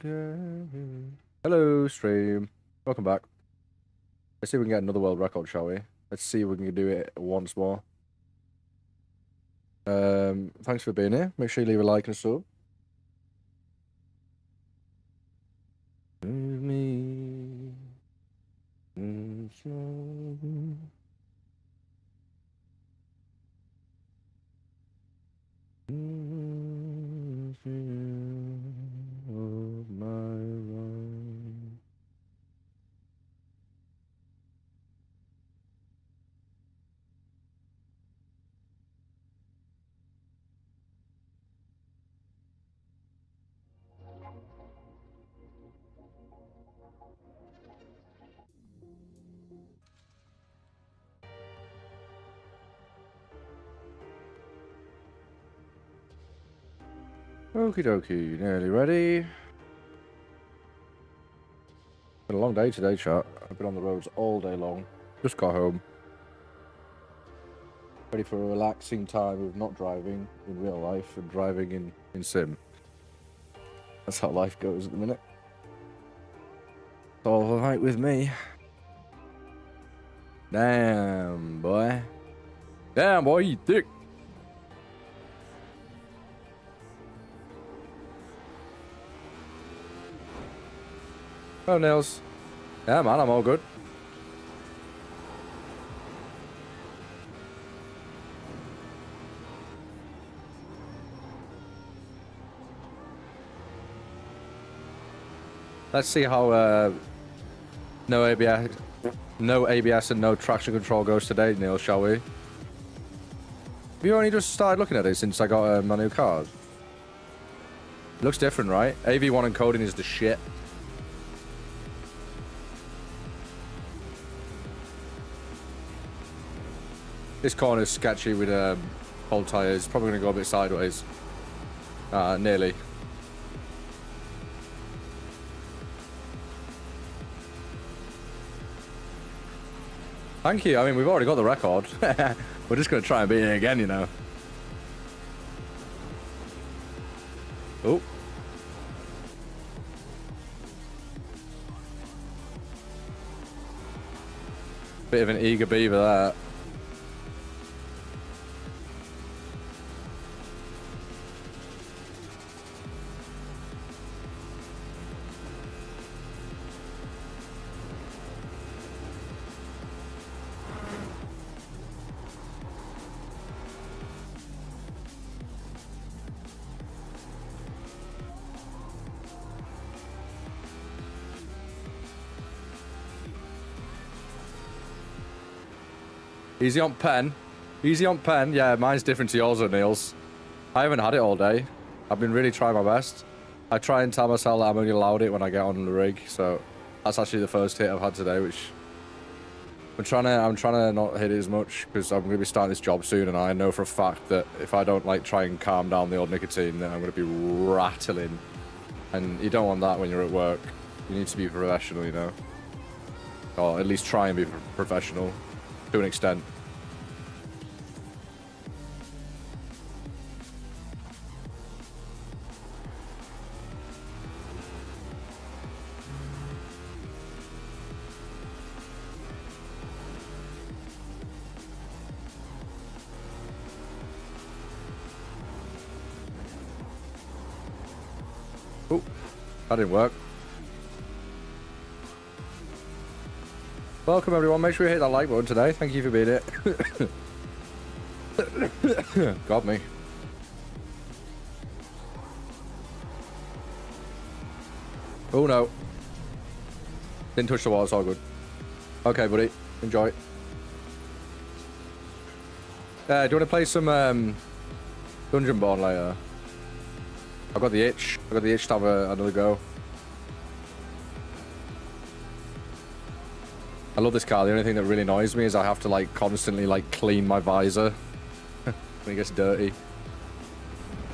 Hello, stream. Welcome back. Let's see if we can get another world record, shall we? Let's see if we can do it once more. Thanks for being here. Make sure you leave a like and a sub. Me. Of my run. Okie dokie, nearly ready. Been a long day today, chat. I've been on the roads all day long. Just got home. Ready for a relaxing time of not driving in real life and driving in sim. That's how life goes at the minute. It's all alright with me. Damn, boy. Damn, boy, you thick. Oh, Nils. Yeah, man, I'm all good. Let's see how no ABS and no traction control goes today, Neil, shall we? Have you only just started looking at it since I got my new card? It looks different, right? AV1 encoding is the shit. This corner's sketchy with cold tires. Probably going to go a bit sideways. Nearly. Thank you. I mean, we've already got the record. We're just going to try and beat it again, you know. Oh. Bit of an eager beaver there. Easy on pen. Easy on pen. Yeah, mine's different to yours, Niels. I haven't had it all day. I've been really trying my best. I try and tell myself that I'm only allowed it when I get on the rig, so that's actually the first hit I've had today, which I'm trying to not hit it as much because I'm going to be starting this job soon, and I know for a fact that if I don't like try and calm down the old nicotine, then I'm going to be rattling, and you don't want that when you're at work. You need to be professional, you know, or at least try and be professional to an extent. Oh, that didn't work. Welcome everyone, make sure you hit that like button today. Thank you for being it. Got me. Oh no. Didn't touch the wall, it's all good. Okay, buddy. Enjoy. Do you want to play some Dungeon Born later? I've got the itch. I've got the itch to have another go. I love this car. The only thing that really annoys me is I have to like constantly like clean my visor when it gets dirty.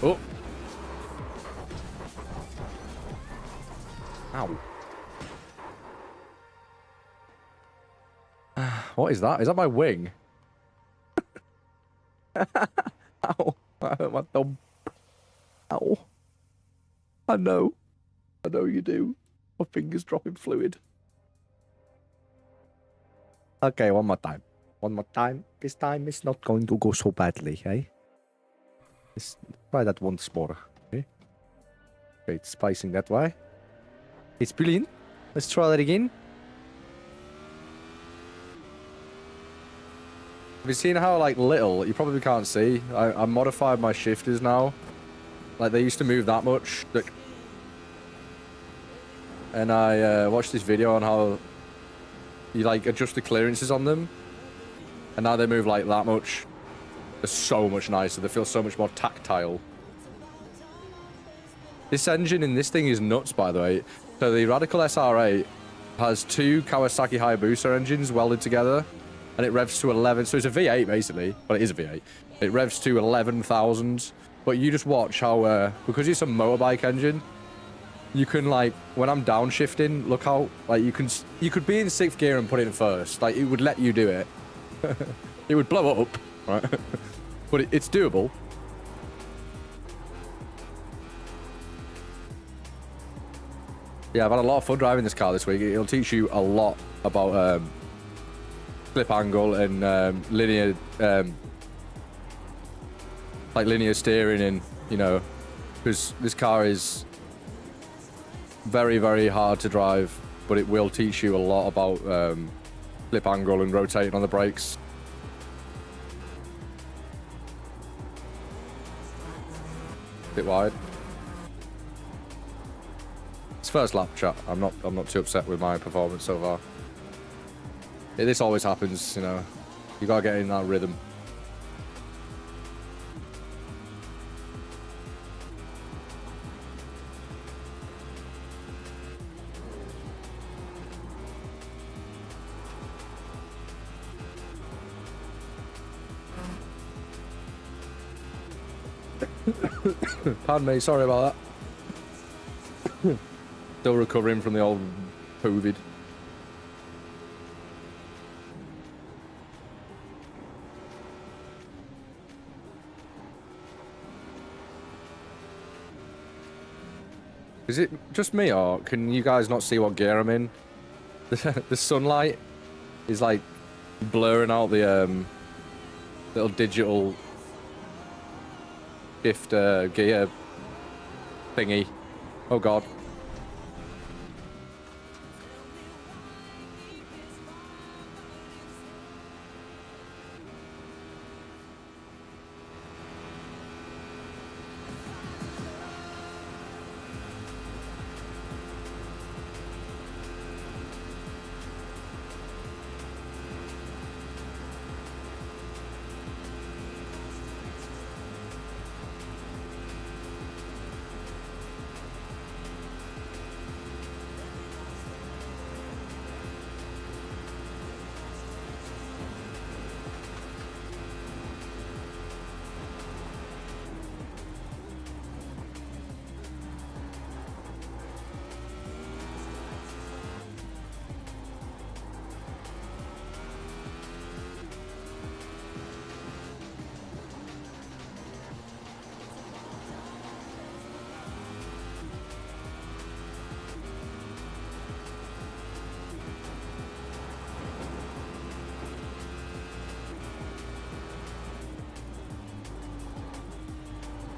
Oh. Ow. What is that? Is that my wing? Ow. I hurt my thumb. Ow. I know. I know you do. My finger's dropping fluid. Okay, one more time. One more time. This time it's not going to go so badly, eh? Let's try that once more. Okay. Okay, it's spicing that way. It's brilliant. Let's try that again. Have you seen how, like, little, you probably can't see, I modified my shifters now. Like, they used to move that much. And I watched this video on how you, like, adjust the clearances on them. And now they move, like, that much. They're so much nicer. They feel so much more tactile. This engine in this thing is nuts, by the way. So the Radical SR8 has 2 Kawasaki Hayabusa engines welded together. And it revs to 11, so it's a V8 basically, but it is a V8. It revs to 11,000, but you just watch how, because it's a motorbike engine, you can, like, when I'm downshifting, look how, like, you could be in 6th gear and put it in 1st. Like, it would let you do it. It would blow up, right? But it's doable. Yeah, I've had a lot of fun driving this car this week. It'll teach you a lot about, flip angle and linear like linear steering, and you know, because this car is very, very hard to drive, but it will teach you a lot about flip angle and rotating on the brakes. Bit wide. It's first lap, chat. I'm not too upset with my performance so far. Yeah, this always happens, you know. You gotta get in that rhythm. Pardon me, sorry about that. Still recovering from the old COVID. Is it just me, or can you guys not see what gear I'm in? The sunlight is like blurring out the little digital shift gear thingy. Oh god.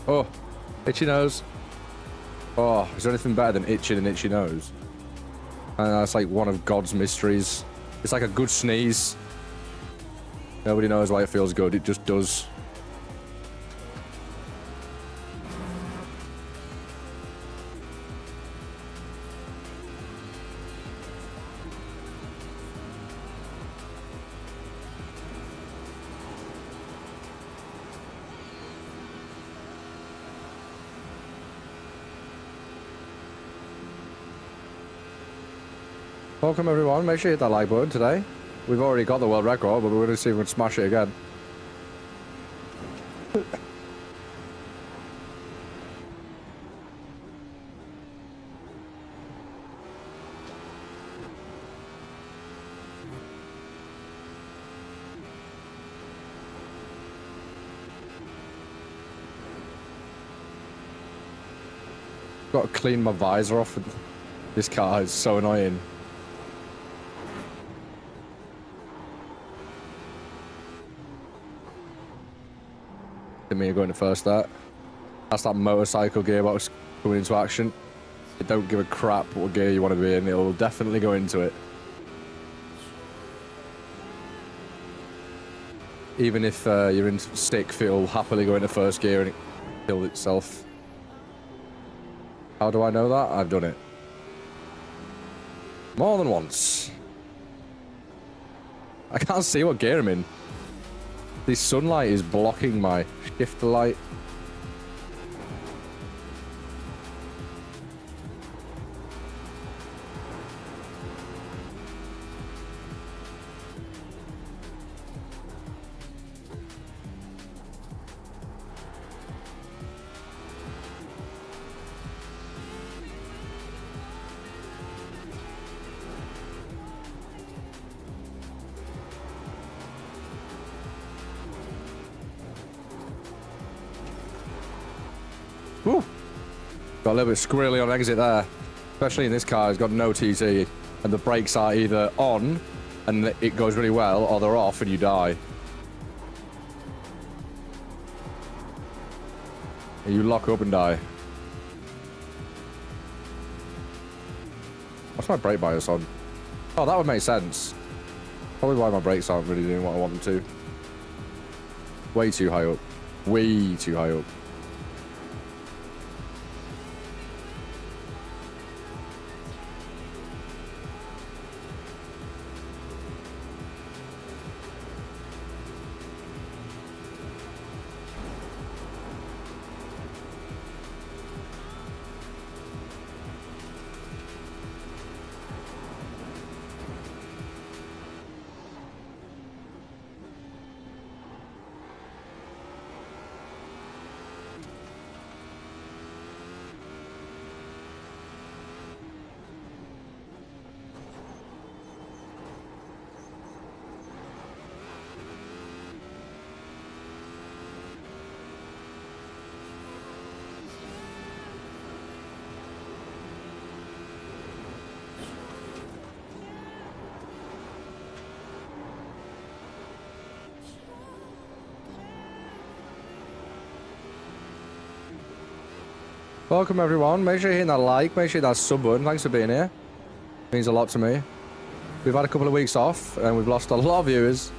Oh, itchy nose. Oh, is there anything better than itching and itchy nose? And that's like one of God's mysteries. It's like a good sneeze. Nobody knows why it feels good. It just does. Welcome everyone, make sure you hit that like button today. We've already got the world record, but we're going to see if we can smash it again. Got to clean my visor off. This car is so annoying. Me going to first that. That's that motorcycle gearbox coming into action. It don't give a crap what gear you want to be in. It'll definitely go into it. Even if you're in stick, it'll happily go into first gear and it kill itself. How do I know that? I've done it. More than once. I can't see what gear I'm in. This sunlight is blocking my shifter light. Woo. Got a little bit squirrely on exit there. Especially in this car, it's got no TT. And the brakes are either on and it goes really well, or they're off and you die. You lock up and die. What's my brake bias on? Oh, that would make sense. Probably why my brakes aren't really doing what I want them to. Way too high up. Way too high up. Welcome everyone. Make sure you hit that like, make sure you hit that sub button. Thanks for being here. Means a lot to me. We've had a couple of weeks off and we've lost a lot of viewers.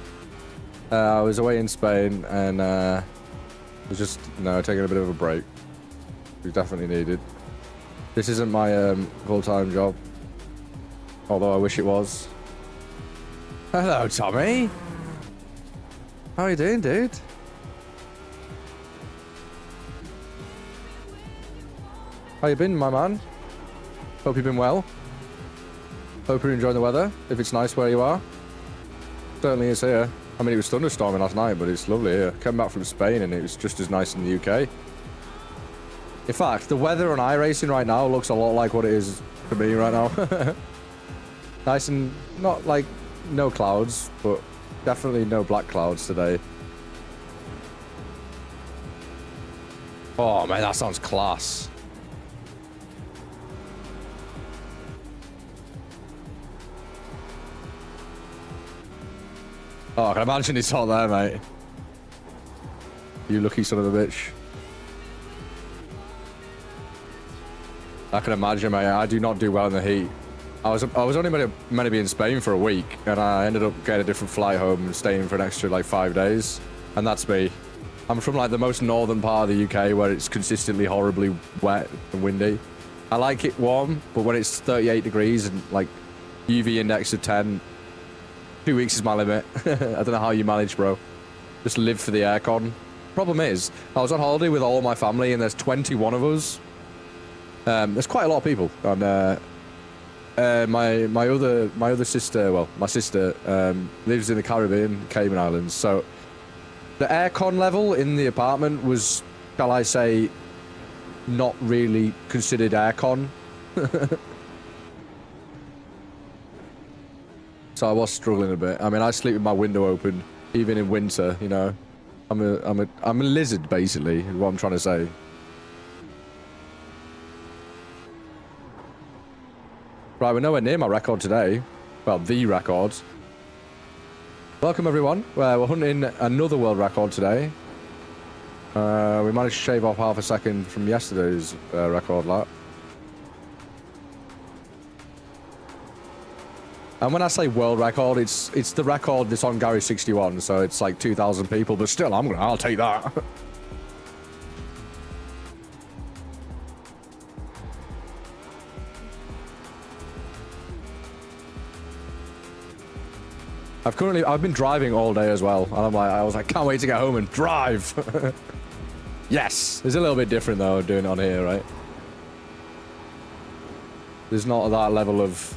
I was away in Spain and was just taking a bit of a break. We definitely needed. This isn't my full-time job, although I wish it was. Hello, Tommy. How are you doing, dude? How you been, my man? Hope you've been well. Hope you're enjoying the weather, if it's nice where you are. Certainly is here. I mean, it was thunderstorming last night, but it's lovely here. Came back from Spain and it was just as nice in the UK. In fact, the weather on iRacing right now looks a lot like what it is for me right now. Nice and not like no clouds, but definitely no black clouds today. Oh man, that sounds class. Oh, I can imagine it's hot there, mate. You lucky son of a bitch. I can imagine, mate. I do not do well in the heat. I was only meant to be in Spain for a week, and I ended up getting a different flight home and staying for an extra like 5 days. And that's me. I'm from like the most northern part of the UK where it's consistently horribly wet and windy. I like it warm, but when it's 38 degrees and like UV index of 10, 2 weeks is my limit. I don't know how you manage, bro. Just live for the aircon. Problem is, I was on holiday with all my family, and there's 21 of us. There's quite a lot of people. And my other sister, well, my sister lives in the Caribbean, Cayman Islands. So the aircon level in the apartment was, shall I say, not really considered aircon. So I was struggling a bit. I mean, I sleep with my window open, even in winter. You know, I'm a lizard, basically. Is what I'm trying to say. Right, we're nowhere near my record today. Well, the record. Welcome, everyone. We're hunting another world record today. We managed to shave off half a second from yesterday's record lap. And when I say world record, it's the record that's on Gary 61, so it's like 2,000 people, but still, I'll take that. I've been driving all day as well, and I was like, can't wait to get home and drive. Yes, it's a little bit different though, doing it on here, right? There's not that level of,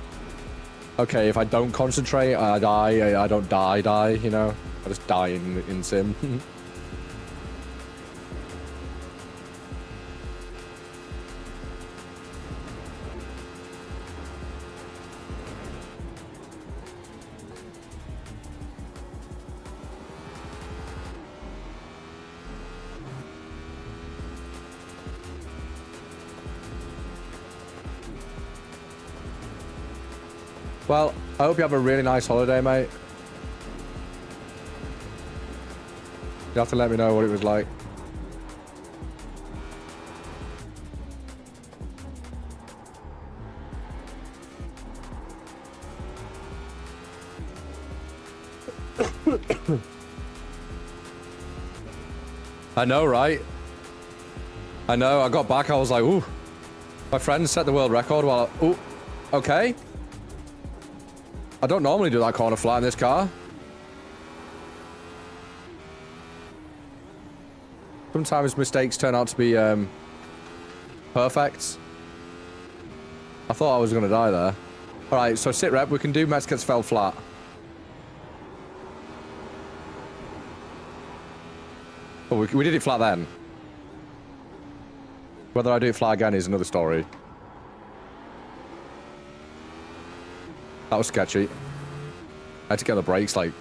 okay, if I don't concentrate, I die. I don't die, you know? I just die in sim. Well, I hope you have a really nice holiday, mate. You have to let me know what it was like. I know, right? I know, I got back, I was like, ooh. My friend set the world record while ooh, okay. I don't normally do that corner flat in this car. Sometimes mistakes turn out to be perfect. I thought I was going to die there. Alright, so sit rep, we can do Metzger's fell flat. Oh, we did it flat then. Whether I do it flat again is another story. That was sketchy. I had to get the brakes, like...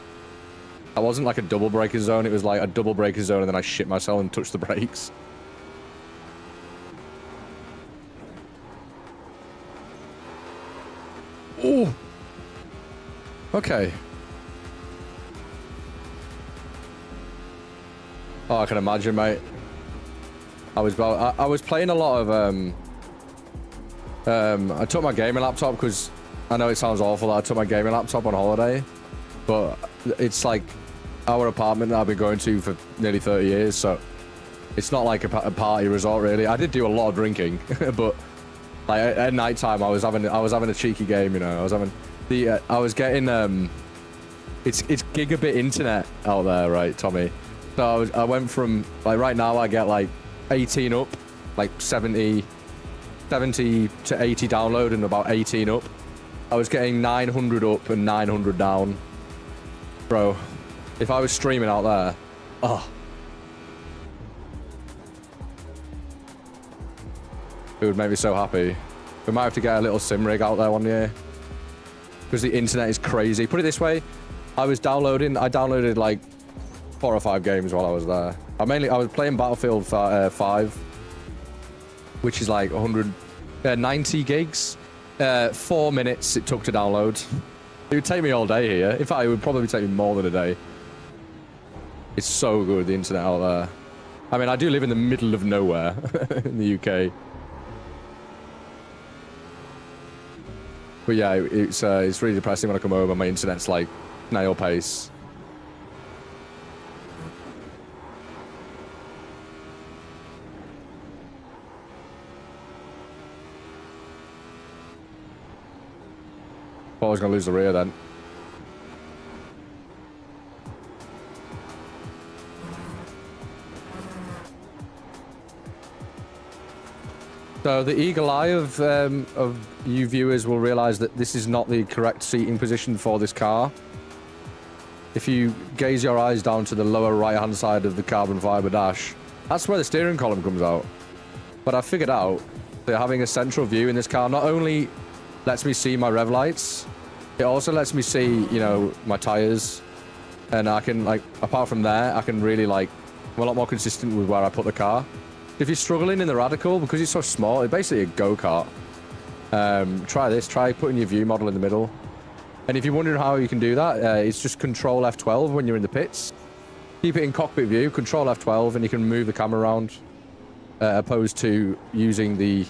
That wasn't like a double braking zone, it was like a double braking zone and then I shit myself and touched the brakes. Ooh! Okay. Oh, I can imagine, mate. I was playing a lot of, I took my gaming laptop because... I know it sounds awful that I took my gaming laptop on holiday, but it's like our apartment that I've been going to for nearly 30 years, so it's not like a party resort really. I did do a lot of drinking, but like at night time I was having a cheeky game, you know. I was getting it's gigabit internet out there, right, Tommy? So I went from like right now I get like 18 up, like 70 to 80 download and about 18 up. I was getting 900 up and 900 down. Bro, if I was streaming out there, oh. It would make me so happy. We might have to get a little sim rig out there one year. Because the internet is crazy. Put it this way, I downloaded like 4 or 5 games while I was there. I was playing Battlefield 5, which is like 190 gigs. 4 minutes it took to download. It would take me all day here. In fact, it would probably take me more than a day. It's so good, the internet out there. I mean, I do live in the middle of nowhere in the UK. But yeah, it's really depressing when I come home and my internet's like snail pace. Thought I was going to lose the rear then. So the eagle eye of you viewers will realize that this is not the correct seating position for this car. If you gaze your eyes down to the lower right hand side of the carbon fiber dash, that's where the steering column comes out. But I figured out that having a central view in this car not only lets me see my rev lights, it also lets me see, you know, my tires, and I can, like, apart from there, I can really, like, I'm a lot more consistent with where I put the car. If you're struggling in the Radical, because it's so small, it's basically a go-kart. Try this. Try putting your view model in the middle. And if you're wondering how you can do that, it's just Control F12 when you're in the pits. Keep it in cockpit view, Control F12, and you can move the camera around. Opposed to using the...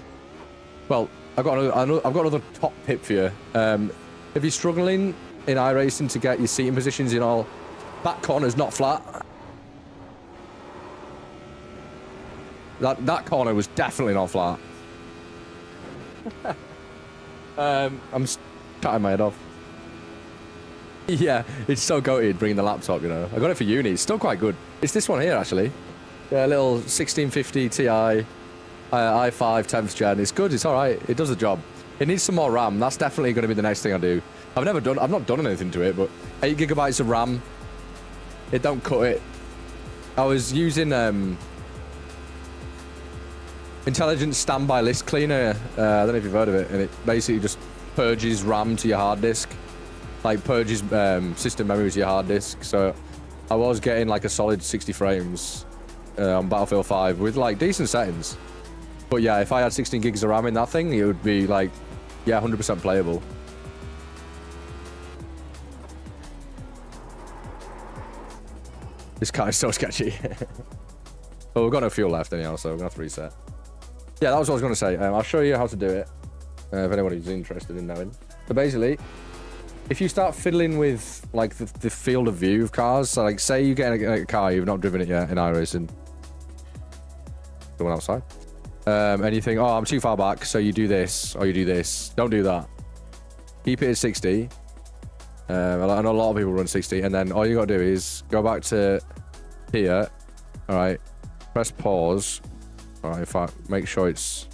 Well, I've got another top tip for you. If you're struggling in iRacing to get your seating positions in all... That corner's not flat. That corner was definitely not flat. I'm cutting my head off. Yeah, it's so goated bringing the laptop, you know. I got it for uni. It's still quite good. It's this one here, actually. Yeah, a little 1650 Ti i5 10th gen. It's good. It's all right. It does the job. It needs some more RAM. That's definitely going to be the next thing I do. I've not done anything to it, but 8 gigabytes of RAM. It don't cut it. I was using Intelligent Standby List Cleaner. I don't know if you've heard of it, and it basically just purges RAM to your hard disk, like purges system memory to your hard disk. So I was getting like a solid 60 frames on Battlefield 5 with like decent settings. But yeah, if I had 16 gigs of RAM in that thing, it would be like, yeah, 100% playable. This car is so sketchy. But we've got no fuel left anyhow, so we're gonna have to reset. Yeah, that was what I was gonna say. I'll show you how to do it if anybody's interested in knowing. So basically, if you start fiddling with like the field of view of cars, so like say you get a car, you've not driven it yet in iRacing, the one outside, and you think, oh, I'm too far back, so you do this or you do this. Don't do that. Keep it at 60. I know a lot of people run 60, and then all you gotta do is go back to here. All right, press pause. All right, make sure it's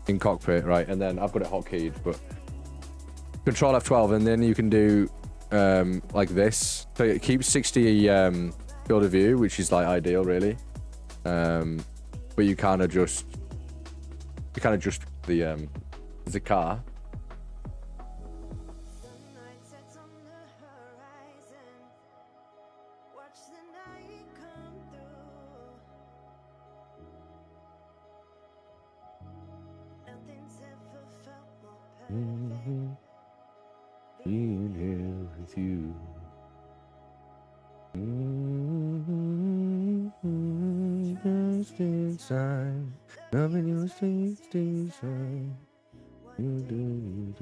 in cockpit, right, and then I've got it hotkeyed, but Control F12, and then you can do like this. So it keeps 60 field of view, which is like ideal, really. But you kind of just the car. Being here with you. Just inside, loving you just inside. You do.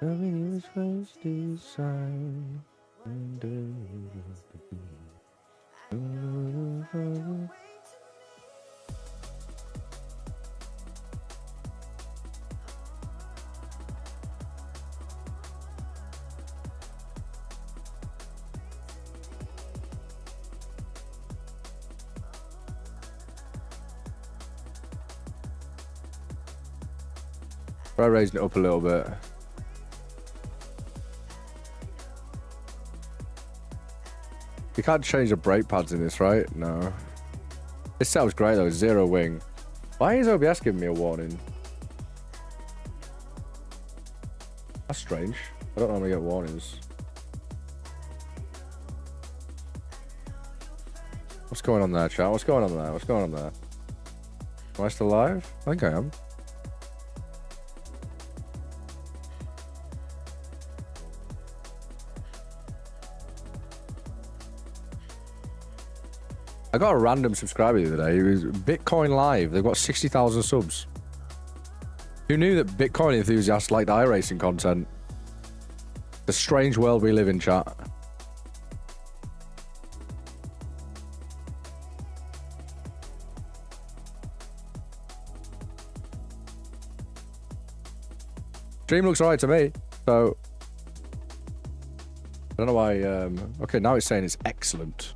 Loving you is first inside. Try raising it up a little bit. You can't change the brake pads in this, right? No. This sounds great though, 0 wing. Why is OBS giving me a warning? That's strange. I don't normally get warnings. What's going on there, chat? What's going on there? What's going on there? Am I still live? I think I am. I got a random subscriber the other day. It was Bitcoin Live. They've got 60,000 subs. Who knew that Bitcoin enthusiasts liked iRacing content? The strange world we live in, chat. Stream looks alright to me, so I don't know why. Okay, now it's saying it's excellent.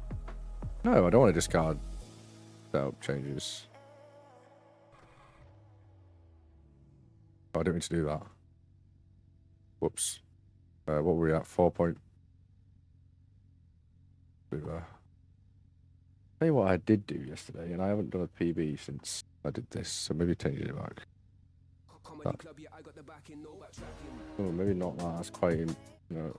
No, I don't want to discard setup changes. Oh, I didn't mean to do that. Whoops. What were we at? 4 point. Do that. Tell you what I did do yesterday, and I haven't done a PB since I did this, so maybe change it back. That. Oh, maybe not that. That's quite, you know.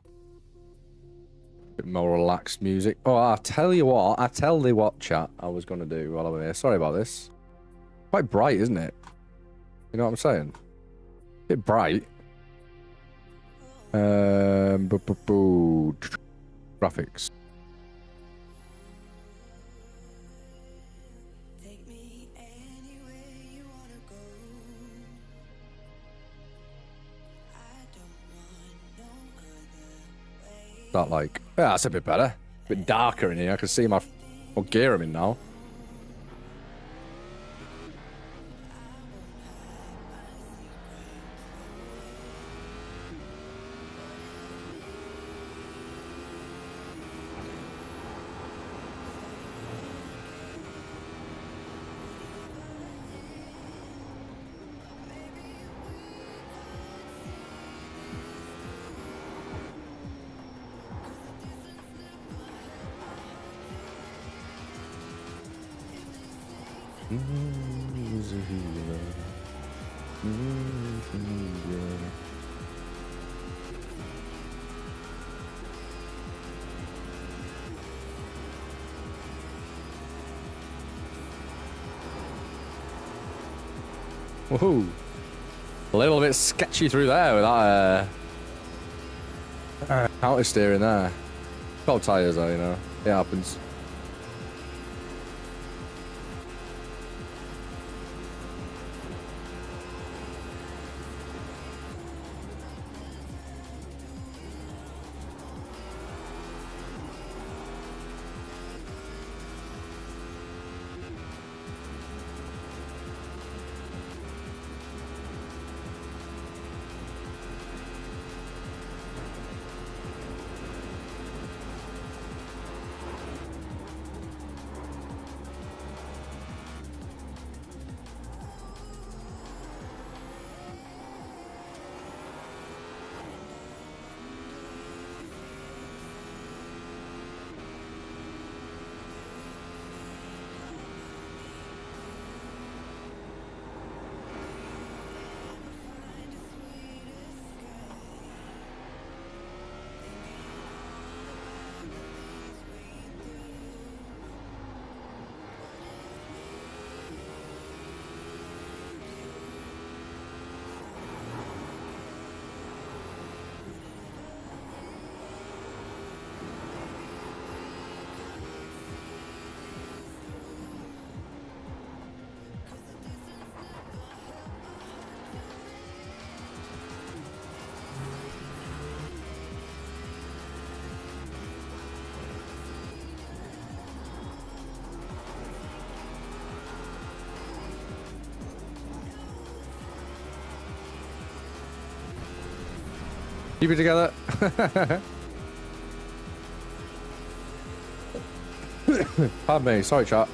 Bit more relaxed music. Oh, I tell you what, chat, I was going to do while I'm here. Sorry about this. Quite bright, isn't it? You know what I'm saying? Bit bright. Graphics. That like, yeah, that's a bit better. A bit darker in here. I can see what gear I'm in now. Woohoo! A little bit sketchy through there with that counter steering there. 12 tires though, you know. It happens. Keep it together. Pardon me, sorry chat.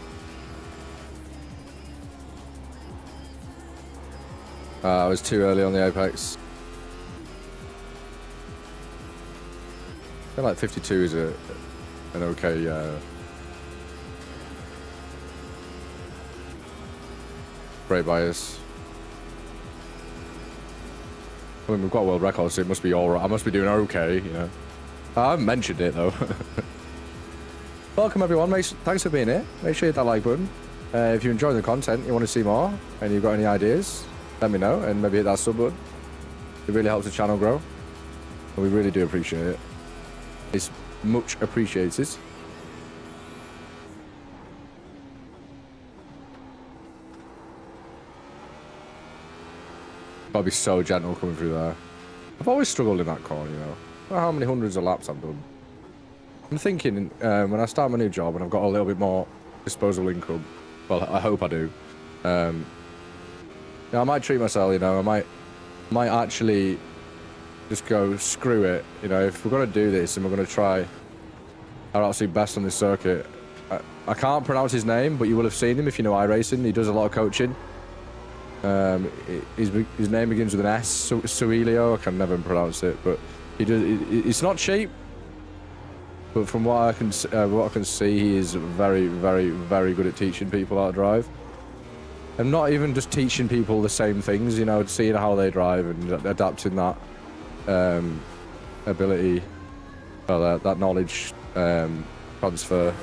I was too early on the apex. I feel like 52 is an okay brake bias. I mean, we've got a world record, so it must be alright. I must be doing okay, you know. I haven't mentioned it, though. Welcome, everyone. Thanks for being here. Make sure you hit that like button. If you enjoy the content, you want to see more, and you've got any ideas, let me know, and maybe hit that sub button. It really helps the channel grow, and we really do appreciate it. It's much appreciated. Gotta be so gentle coming through there. I've always struggled in that corner, you know. I don't know how many hundreds of laps I've done. I'm thinking when I start my new job and I've got a little bit more disposable income, well, I hope I do. I might treat myself, you know. I might actually just go screw it, you know. If we're gonna do this and we're gonna try our absolute best on this circuit, I can't pronounce his name, but you will have seen him if you know iRacing. He does a lot of coaching. His name begins with an S, Suelio. I can never pronounce it, but he does. It's not cheap, but from what I can see, he is very, very, very good at teaching people how to drive, and not even just teaching people the same things. You know, seeing how they drive and adapting that ability that knowledge transfer.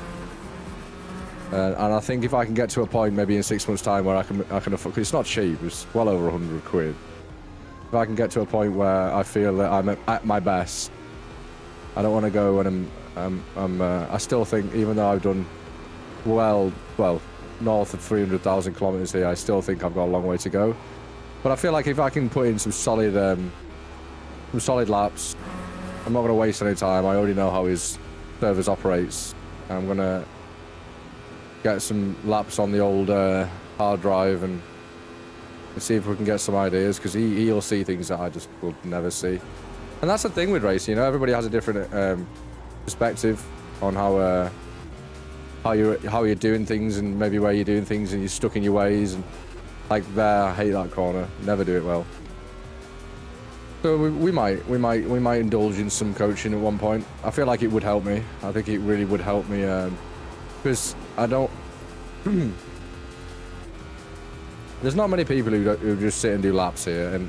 And I think if I can get to a point maybe in 6 months' time where I can afford, 'cause it's not cheap, it's well over 100 quid. If I can get to a point where I feel that I'm at my best, I don't want to go when I still think, even though I've done well north of 300,000 kilometers here, I still think I've got a long way to go. But I feel like if I can put in some solid laps, I'm not going to waste any time. I already know how his service operates. I'm going to get some laps on the old hard drive and see if we can get some ideas, because he'll see things that I just will never see. And that's the thing with racing, you know, everybody has a different perspective on how you're doing things, and maybe where you're doing things, and you're stuck in your ways. And like there, I hate that corner. Never do it well. So we might indulge in some coaching at one point. I feel like it would help me. I think it really would help me, because I don't. There's not many people who just sit and do laps here, and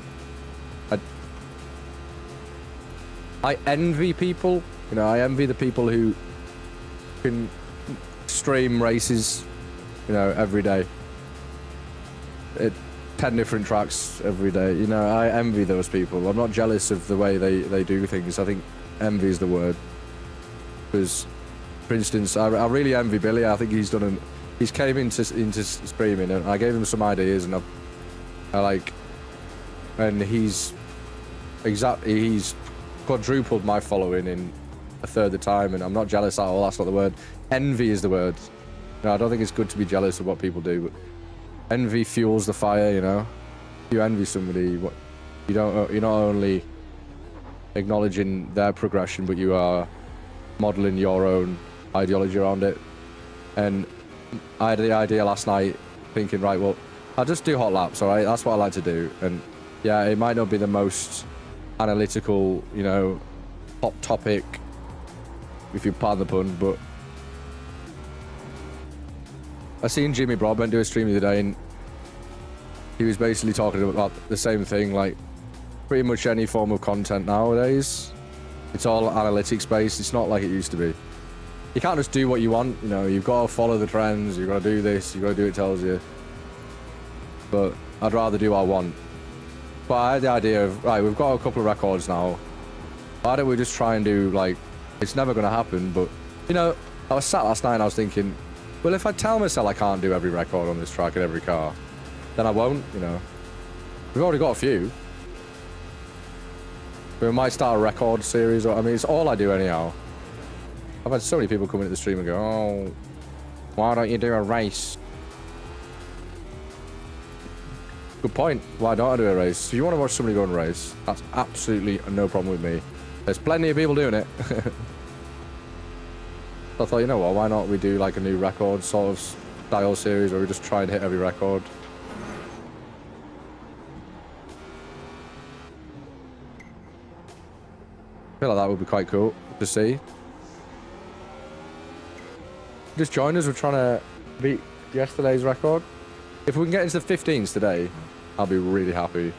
I envy people. You know, I envy the people who can stream races, you know, every day. 10 different tracks every day. You know, I envy those people. I'm not jealous of the way they do things. I think envy is the word. Because, for instance, I really envy Billy. I think he's came into streaming, and I gave him some ideas, and he's quadrupled my following in a third the time, and I'm not jealous at all. That's not the word. Envy is the word. No, I don't think it's good to be jealous of what people do, but envy fuels the fire. You know, if you envy somebody, you're not only acknowledging their progression, but you are modeling your own ideology around it. And I had the idea last night, thinking, right, well, I'll just do hot laps, all right? That's what I like to do. And yeah, it might not be the most analytical, you know, hot topic, if you pardon the pun, but I seen Jimmy Broadbent do a stream the other day, and he was basically talking about the same thing. Like, pretty much any form of content nowadays, it's all analytics based. It's not like it used to be. You can't just do what you want, you know, you've got to follow the trends, you've got to do this, you've got to do what it tells you. But I'd rather do what I want. But I had the idea of, right, we've got a couple of records now. Why don't we just try and do, like, it's never going to happen, but, you know, I was sat last night and I was thinking, well, if I tell myself I can't do every record on this track in every car, then I won't, you know. We've already got a few. We might start a record series, I mean, it's all I do anyhow. I've had so many people come into the stream and go, oh, why don't you do a race? Good point. Why don't I do a race? If you want to watch somebody go and race, that's absolutely no problem with me. There's plenty of people doing it. I thought, you know what, why not we do like a new record sort of style series where we just try and hit every record. I feel like that would be quite cool to see. Just join us, we're trying to beat yesterday's record. If we can get into the 15s today, I'll be really happy.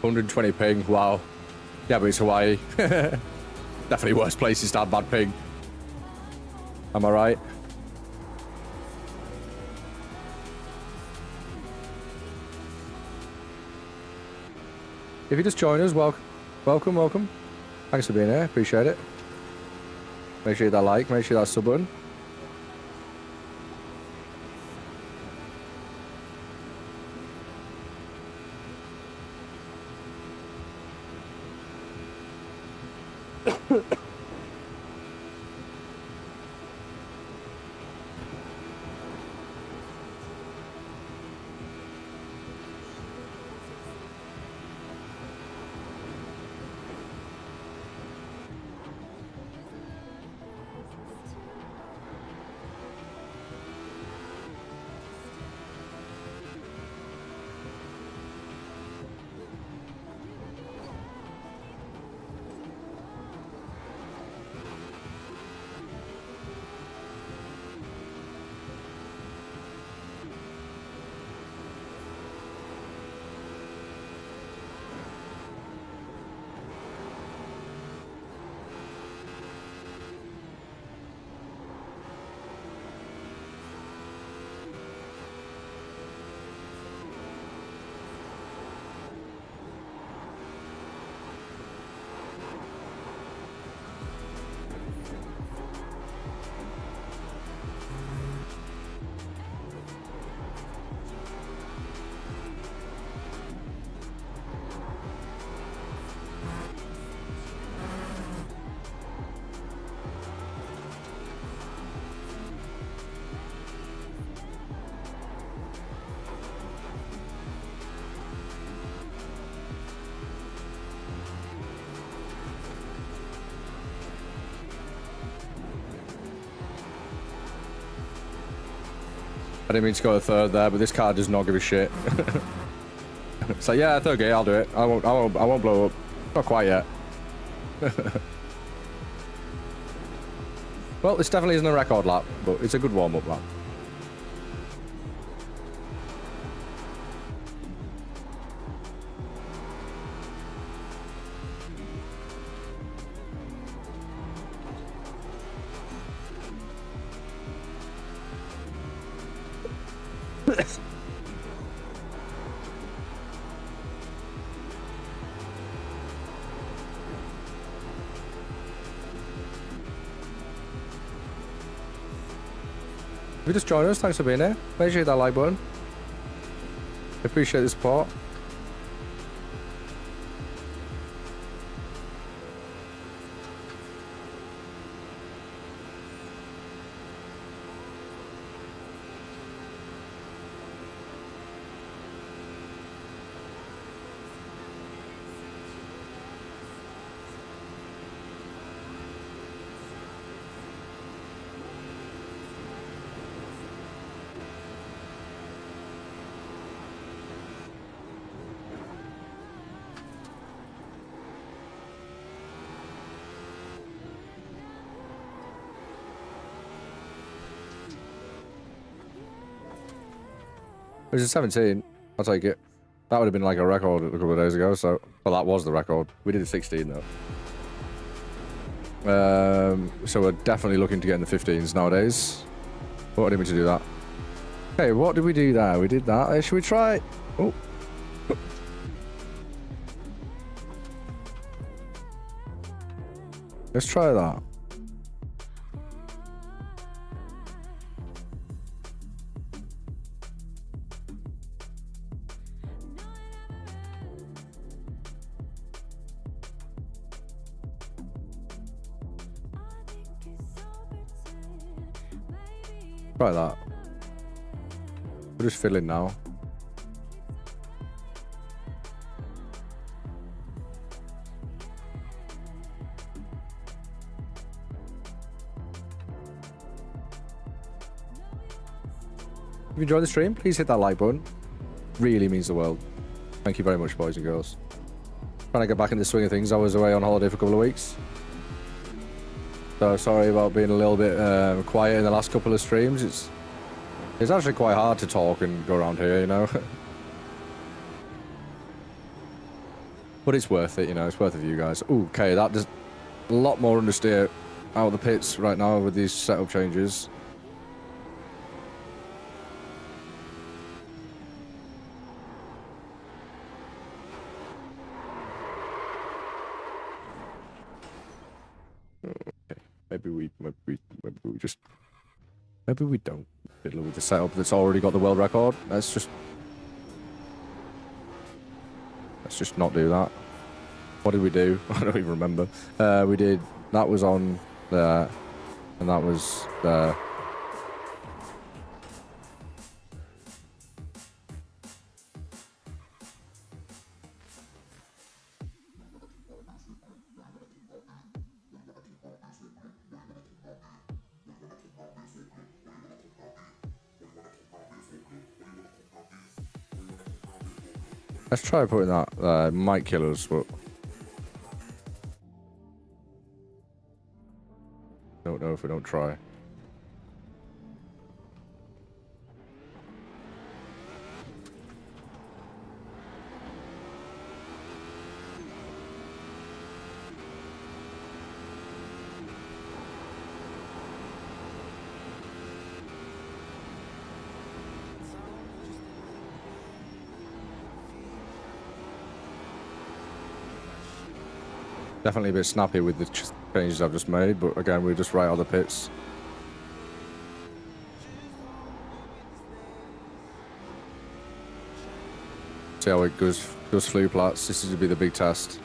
$120 ping, wow. Yeah, but it's Hawaii. Definitely worse places to have bad ping. Am I right? If you just join us, welcome. Thanks for being here, appreciate it. Make sure you hit that like, make sure you hit that sub button. I didn't mean to go to third there, but this car does not give a shit. So yeah, third gear, I'll do it. I won't blow up. Not quite yet. Well, this definitely isn't a record lap, but it's a good warm-up lap. If you just joined us, thanks for being here. Make sure you hit that like button. Appreciate the support. It was a 17. I'll take it. That would have been like a record a couple of days ago, so... Well, that was the record. We did a 16, though. So we're definitely looking to get in the 15s nowadays. What did we to do that? Hey, what did we do there? We did that. Hey, should we try... Oh. Let's try that. Try that. We're just filling now. If you enjoyed the stream, please hit that like button. Really means the world. Thank you very much, boys and girls. Trying to get back in the swing of things. I was away on holiday for a couple of weeks. So sorry about being a little bit quiet in the last couple of streams. It's actually quite hard to talk and go around here, you know. But it's worth it, you know. It's worth it for you guys. Ooh, okay, that does a lot more understeer out of the pits right now with these setup changes. Maybe we don't fiddle with the setup that's already got the world record. Let's just not do that. What did we do? I don't even remember. We did, that was on there, and that was there. Let's try putting that there. It might kill us, but don't know if we don't try. Definitely a bit snappy with the changes I've just made, but again, we're just right out of the pits. See how it goes through plats. This is to be the big test.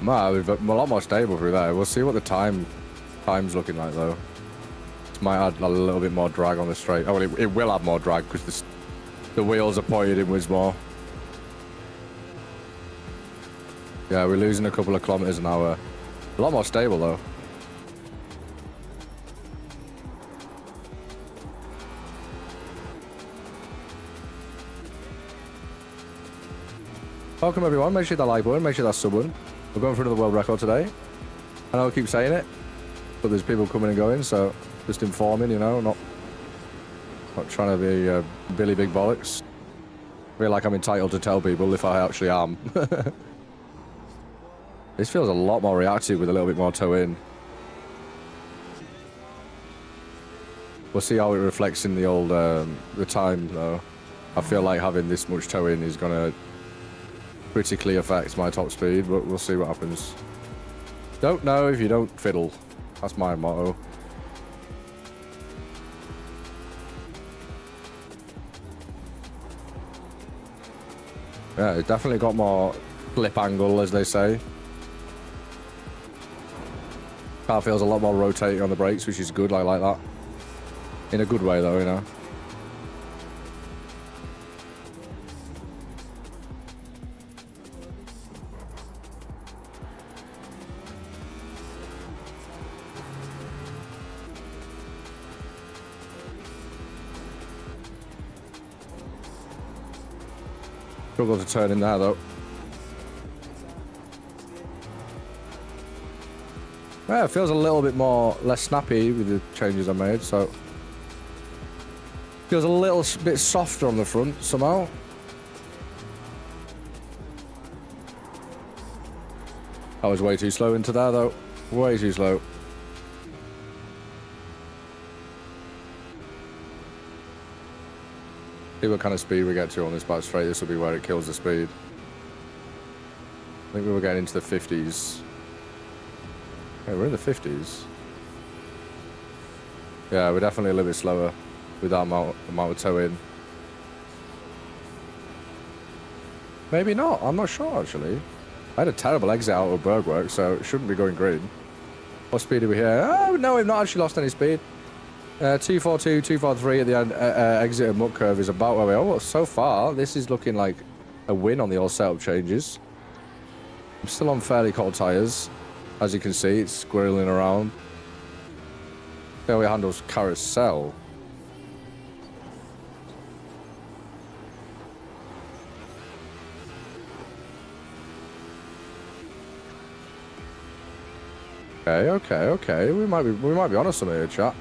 Man, we've got a lot more stable through there. We'll see what the time's looking like though. Might add a little bit more drag on the straight. Oh, well, it will add more drag because the wheels are pointed inwards more. Yeah, we're losing a couple of kilometers an hour. A lot more stable though. Welcome everyone. Make sure that like button, make sure that sub button. We're going for another world record today. I know I keep saying it, but there's people coming and going, so just informing, you know, not trying to be Billy Big Bollocks. I feel like I'm entitled to tell people if I actually am. This feels a lot more reactive with a little bit more toe in. We'll see how it reflects in the old the time though. I feel like having this much toe in is gonna critically affect my top speed, but we'll see what happens. Don't know if you don't fiddle. That's my motto. Yeah, it definitely got more flip angle, as they say. Car feels a lot more rotating on the brakes, which is good. I like that. In a good way, though, you know. Struggle to turn in there though. Yeah, it feels a little bit less snappy with the changes I made, so feels a little bit softer on the front somehow. I was way too slow into there though. Way too slow. See what kind of speed we get to on this back straight. This will be where it kills the speed. I think we were getting into the 50s. Yeah, we're in the 50s. Yeah, we're definitely a little bit slower with that amount of toe in. Maybe not. I'm not sure actually. I had a terrible exit out of Bergwerk, so it shouldn't be going green. What speed are we here? Oh no, we've not actually lost any speed. 242, 243 at the end, exit of Muck Curve is about where we are. Well, so far, this is looking like a win on the all setup changes. I'm still on fairly cold tyres. As you can see, it's squirreling around. There we handles carousel. Okay. We might be onto something here, chat.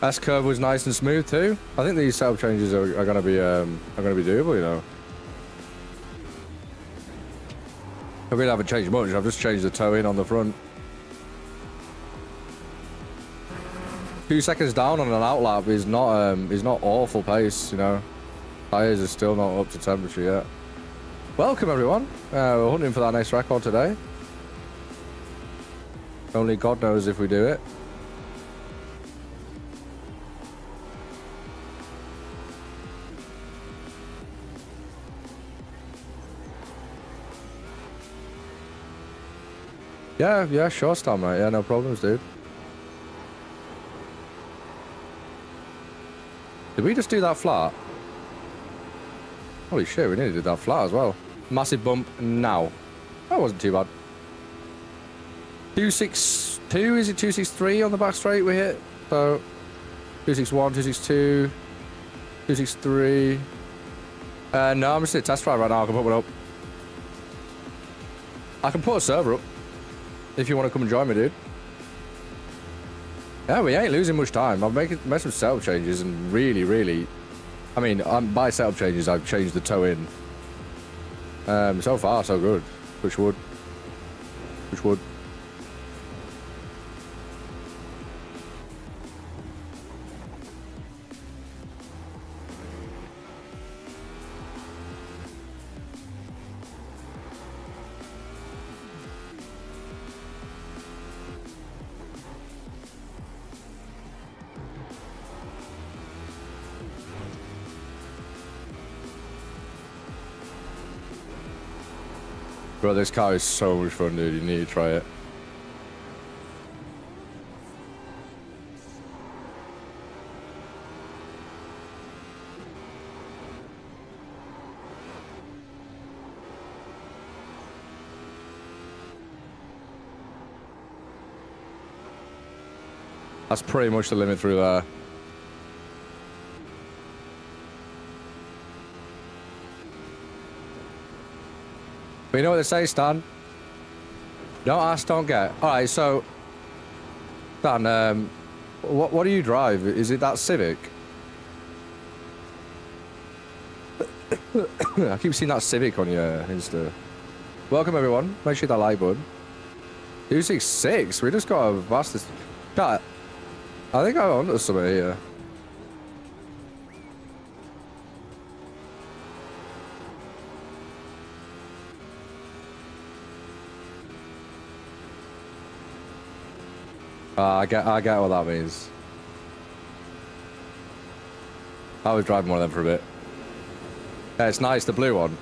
S curve was nice and smooth too. I think these setup changes are gonna be doable, you know. I really haven't changed much. I've just changed the toe in on the front. 2 seconds down on an outlap is not awful pace, you know. Tires are still not up to temperature yet. Welcome everyone. We're hunting for that next record today. Only God knows if we do it. Yeah, sure, Stan, mate. Yeah, no problems, dude. Did we just do that flat? Holy shit, we nearly did that flat as well. Massive bump now. That wasn't too bad. 262, is it 263 on the back straight we hit? So, 261, 262, 263. No, I'm just in a test drive right now. I can put one up. I can put a server up. If you want to come and join me, dude. Yeah, we ain't losing much time. I've made some setup changes and really... I mean, by setup changes, I've changed the toe in. So far, so good. Touch wood. Touch wood. Bro, this car is so much fun, dude. You need to try it. That's pretty much the limit through there. But you know what they say, Stan? Don't ask, don't get. Alright, so... Stan, what do you drive? Is it that Civic? I keep seeing that Civic on your Insta. Welcome, everyone. Make sure that like button. 266. We just got a fastest... Chat, I think I'm onto something here. I get what that means. I was driving one of them for a bit. Yeah, it's nice, the blue one.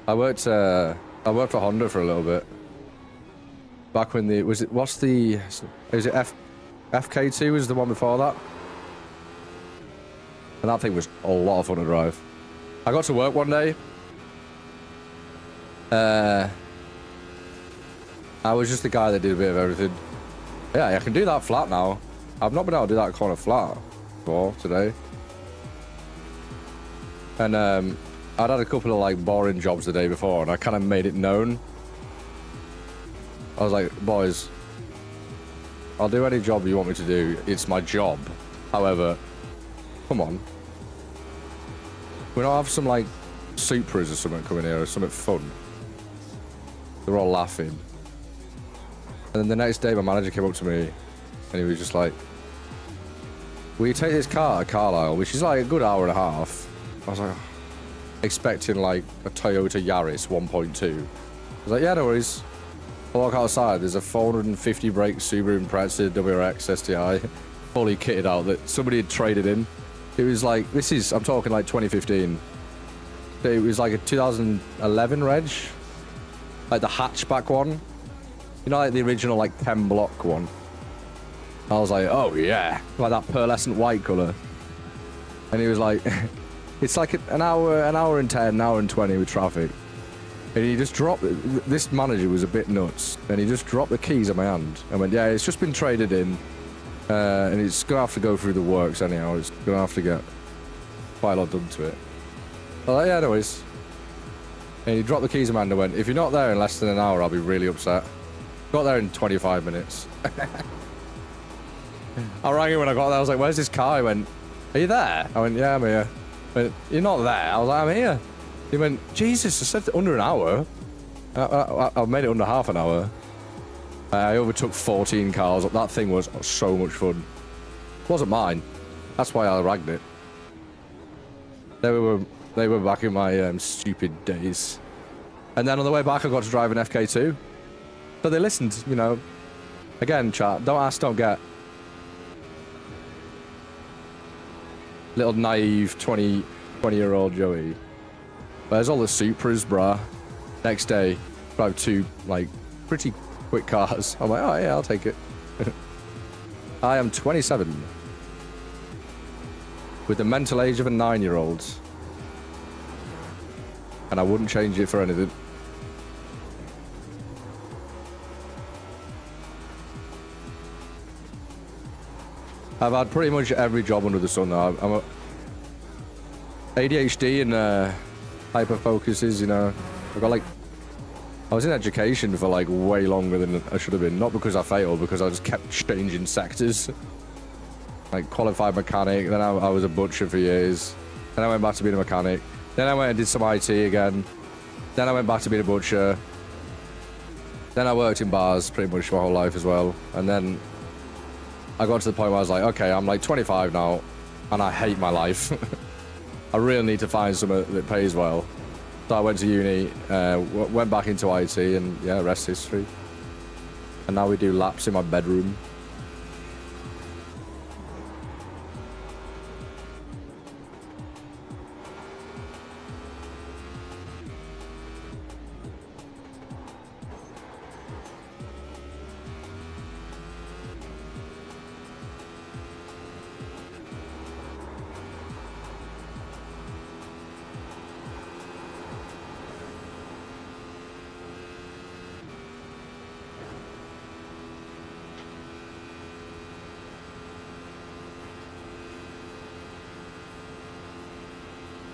I worked for Honda for a little bit. Back when is it FK2 was the one before that? And that thing was a lot of fun to drive. I got to work one day. I was just the guy that did a bit of everything. Yeah, I can do that flat now. I've not been able to do that corner flat before today. And I'd had a couple of like boring jobs the day before, and I kind of made it known. I was like, boys, I'll do any job you want me to do. It's my job. However, come on. We don't have some like Supras or something coming here or something fun. They're all laughing. And then the next day, my manager came up to me, and he was just like, "Will you take this car to Carlisle?" Which is like a good hour and a half. I was like, expecting like a Toyota Yaris 1.2. I was like, "Yeah, no worries." I walk outside. There's a 450 brake Subaru Impreza WRX STI, fully kitted out that somebody had traded in. It was like, I'm talking like 2015. It was like a 2011 reg, like the hatchback one. You know, like the original, like 10 block one. I was like, oh yeah, like that pearlescent white color. And he was like, it's like an hour and 10, an hour and 20 with traffic. And he just dropped, this manager was a bit nuts. And he just dropped the keys in my hand and went, yeah, it's just been traded in. And it's gonna have to go through the works anyhow. It's gonna have to get quite a lot done to it. I was like, yeah, no worries. And he dropped the keys in my hand and went, if you're not there in less than an hour, I'll be really upset. Got there in 25 minutes. I rang him when I got there. I was like, where's this car? He went, are you there? I went, yeah, I'm here. He went, you're not there. I was like, I'm here. He went, Jesus, I said under an hour. I made it under half an hour. I overtook 14 cars. That thing was so much fun. It wasn't mine. That's why I ragged it. They were back in my stupid days. And then on the way back, I got to drive an FK2. So they listened, you know. Again, chat, don't ask, don't get. Little naive 20-year-old Joey. There's all the Supras, brah. Next day, drive two, like, pretty quick cars. I'm like, oh yeah, I'll take it. I am 27. With the mental age of a 9-year-old. And I wouldn't change it for anything. I've had pretty much every job under the sun now. I'm a ADHD and hyper focuses, you know. I got like, I was in education for like way longer than I should have been. Not because I failed, because I just kept changing sectors. Like qualified mechanic, then I was a butcher for years. Then I went back to being a mechanic. Then I went and did some IT again. Then I went back to being a butcher. Then I worked in bars pretty much my whole life as well. And then I got to the point where I was like, okay, I'm like 25 now, and I hate my life. I really need to find something that pays well. So I went to uni, went back into IT, and yeah, rest history. And now we do laps in my bedroom.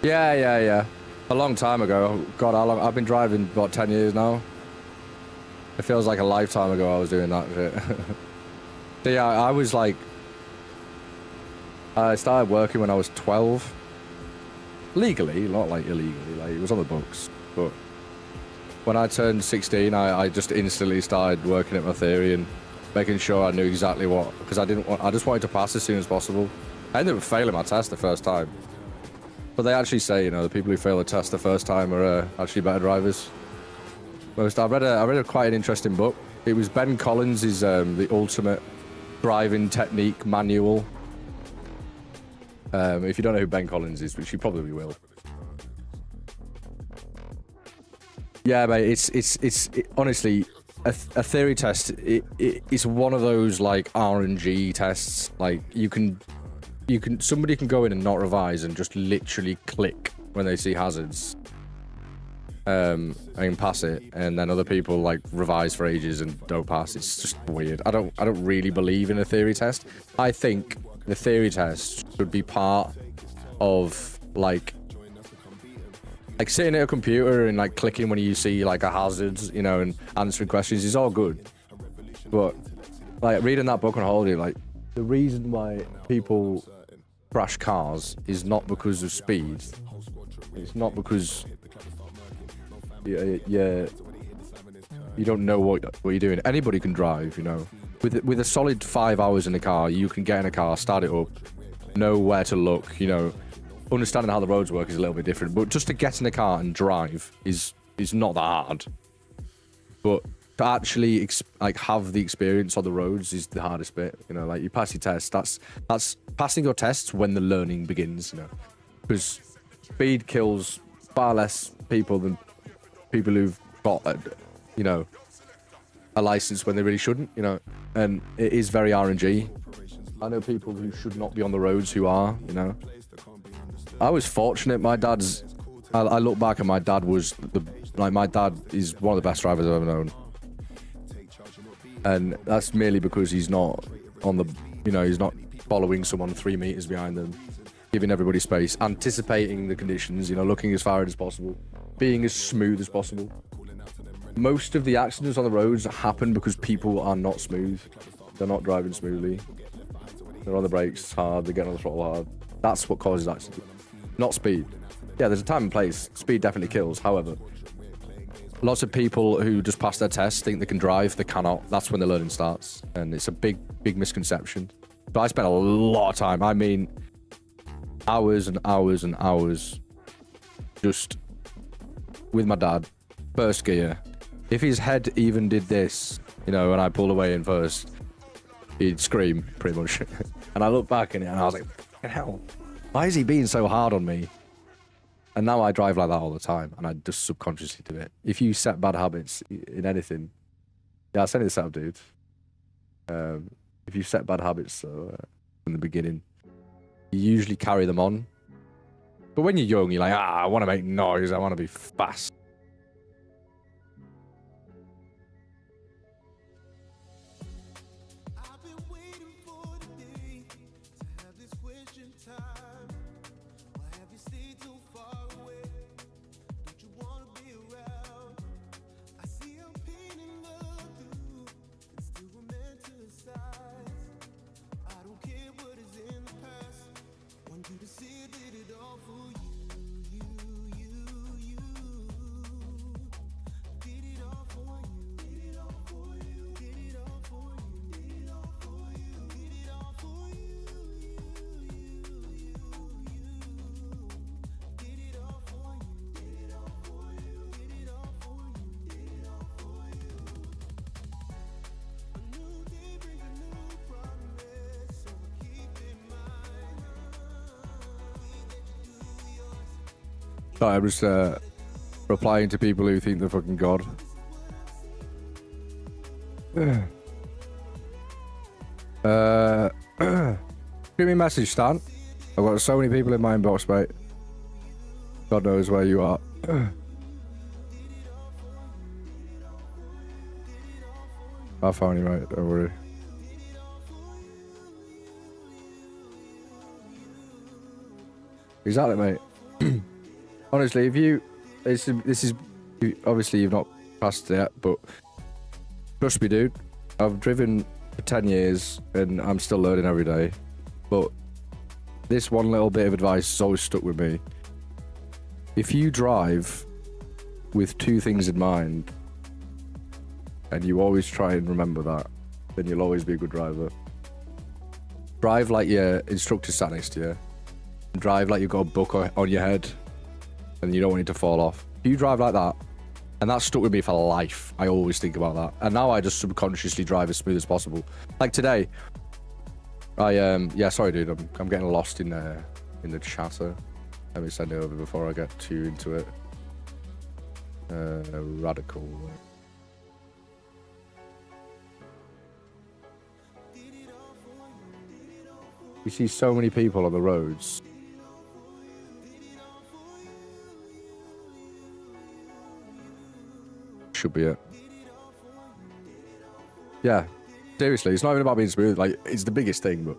Yeah. A long time ago. God, how long? I've been driving about 10 years now. It feels like a lifetime ago I was doing that shit. So yeah, I was like... I started working when I was 12. Legally, not like illegally. Like, it was on the books. But when I turned 16, I just instantly started working at my theory and making sure I knew exactly what... Because I just wanted to pass as soon as possible. I ended up failing my test the first time. But they actually say, you know, the people who fail the test the first time are actually better drivers. I read quite an interesting book. It was Ben Collins' The Ultimate Driving Technique Manual. If you don't know who Ben Collins is, which you probably will. Yeah, mate, it's honestly, a theory test, it's one of those, like, RNG tests. Like, somebody can go in and not revise and just literally click when they see hazards and pass it, and then other people like revise for ages and don't pass. It's just weird. I don't really believe in a theory test. I think the theory test should be part of like sitting at a computer and like clicking when you see like a hazard, you know, and answering questions is all good. But like reading that book on holiday, like the reason why people crash cars is not because of speed. It's not because you don't know what you're doing. Anybody can drive, you know. With a solid 5 hours in the car, you can get in a car, start it up, know where to look, you know. Understanding how the roads work is a little bit different, but just to get in the car and drive is not that hard. But to actually have the experience on the roads is the hardest bit, you know. Like you pass your test, that's passing your tests when the learning begins, you know, because speed kills far less people than people who've got you know, a license when they really shouldn't, you know. And it is very RNG. I know people who should not be on the roads who are, you know. I was fortunate. My dad's, I look back and my dad was my dad is one of the best drivers I've ever known. And that's merely because he's not on the, you know, he's not following someone 3 meters behind them, giving everybody space, anticipating the conditions, you know, looking as far as possible, being as smooth as possible. Most of the accidents on the roads happen because people are not smooth. They're not driving smoothly. They're on the brakes hard, they're getting on the throttle hard. That's what causes accidents, not speed. Yeah, there's a time and place. Speed definitely kills. However, lots of people who just pass their test think they can drive, they cannot. That's when the learning starts. And it's a big, big misconception. But I spent a lot of time, I mean, hours and hours and hours just with my dad, first gear. If his head even did this, you know, when I pulled away in first, he'd scream, pretty much. And I looked back at it and I was like, fucking hell, why is he being so hard on me? And now I drive like that all the time, and I just subconsciously do it. If you set bad habits in anything, yeah, I'll send you this out, dude. If you set bad habits in the beginning, you usually carry them on. But when you're young, you're like, I want to make noise, I want to be fast. Sorry, I'm just replying to people who think they're fucking God. Give me a message, Stan. I've got so many people in my inbox, mate. God knows where you are. I found you, mate. Don't worry. Exactly, mate. Honestly, if you, this is obviously you've not passed it yet, but trust me, dude. I've driven for 10 years and I'm still learning every day. But this one little bit of advice has always stuck with me. If you drive with two things in mind, and you always try and remember that, then you'll always be a good driver. Drive like your instructor sat next to you. Drive like you've got a book on your head and you don't want it to fall off. If you drive like that, and that stuck with me for life, I always think about that. And now I just subconsciously drive as smooth as possible. Like today, yeah, sorry dude, I'm getting lost in the chatter. Let me send it over before I get too into it. Radical. You see so many people on the roads. Should be it. Yeah, seriously, it's not even about being smooth. Like, it's the biggest thing, but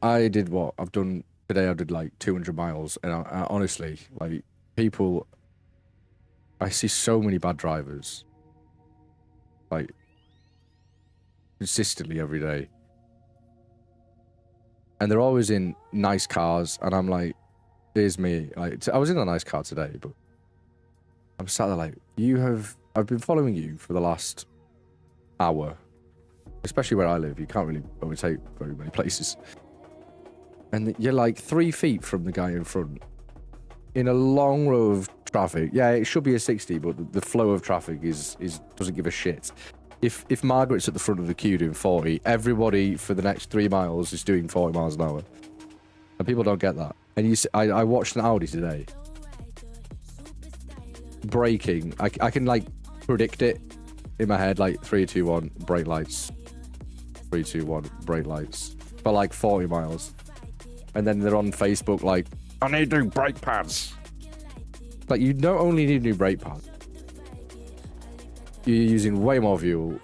I did what I've done today. I did like 200 miles, and I honestly, like, people, I see so many bad drivers, like, consistently every day. And they're always in nice cars, and I'm like, here's me. Like, I was in a nice car today, but I'm sat there like, I've been following you for the last hour, especially where I live. You can't really overtake very many places. And you're like 3 feet from the guy in front in a long row of traffic. Yeah, it should be a 60, but the flow of traffic doesn't give a shit. If Margaret's at the front of the queue doing 40, everybody for the next 3 miles is doing 40 miles an hour. And people don't get that. And I watched an Audi today. Braking, I can like predict it in my head, like 3, 2, 1, brake lights. 3, 2, 1, brake lights. For like 40 miles. And then they're on Facebook like, I need new brake pads. Like, you don't only need new brake pads. You're using way more fuel.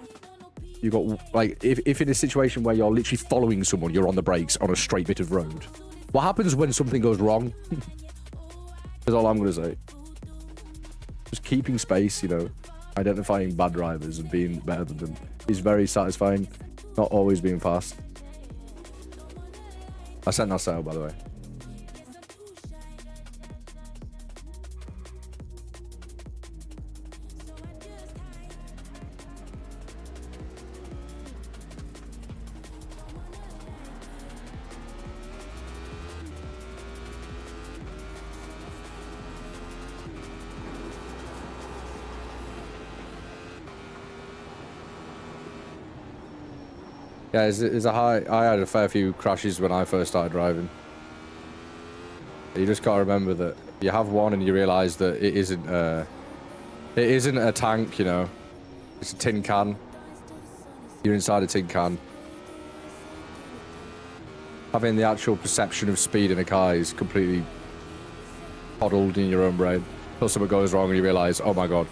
You got, like, if in a situation where you're literally following someone, you're on the brakes on a straight bit of road. What happens when something goes wrong? That's all I'm going to say. Just keeping space, you know, identifying bad drivers and being better than them is very satisfying. Not always being fast. I sent that out, by the way. Yeah, it's a high. I had a fair few crashes when I first started driving. You just gotta remember that you have one and you realise that it isn't a tank, you know. It's a tin can. You're inside a tin can. Having the actual perception of speed in a car is completely coddled in your own brain. Until something goes wrong and you realise, oh my god.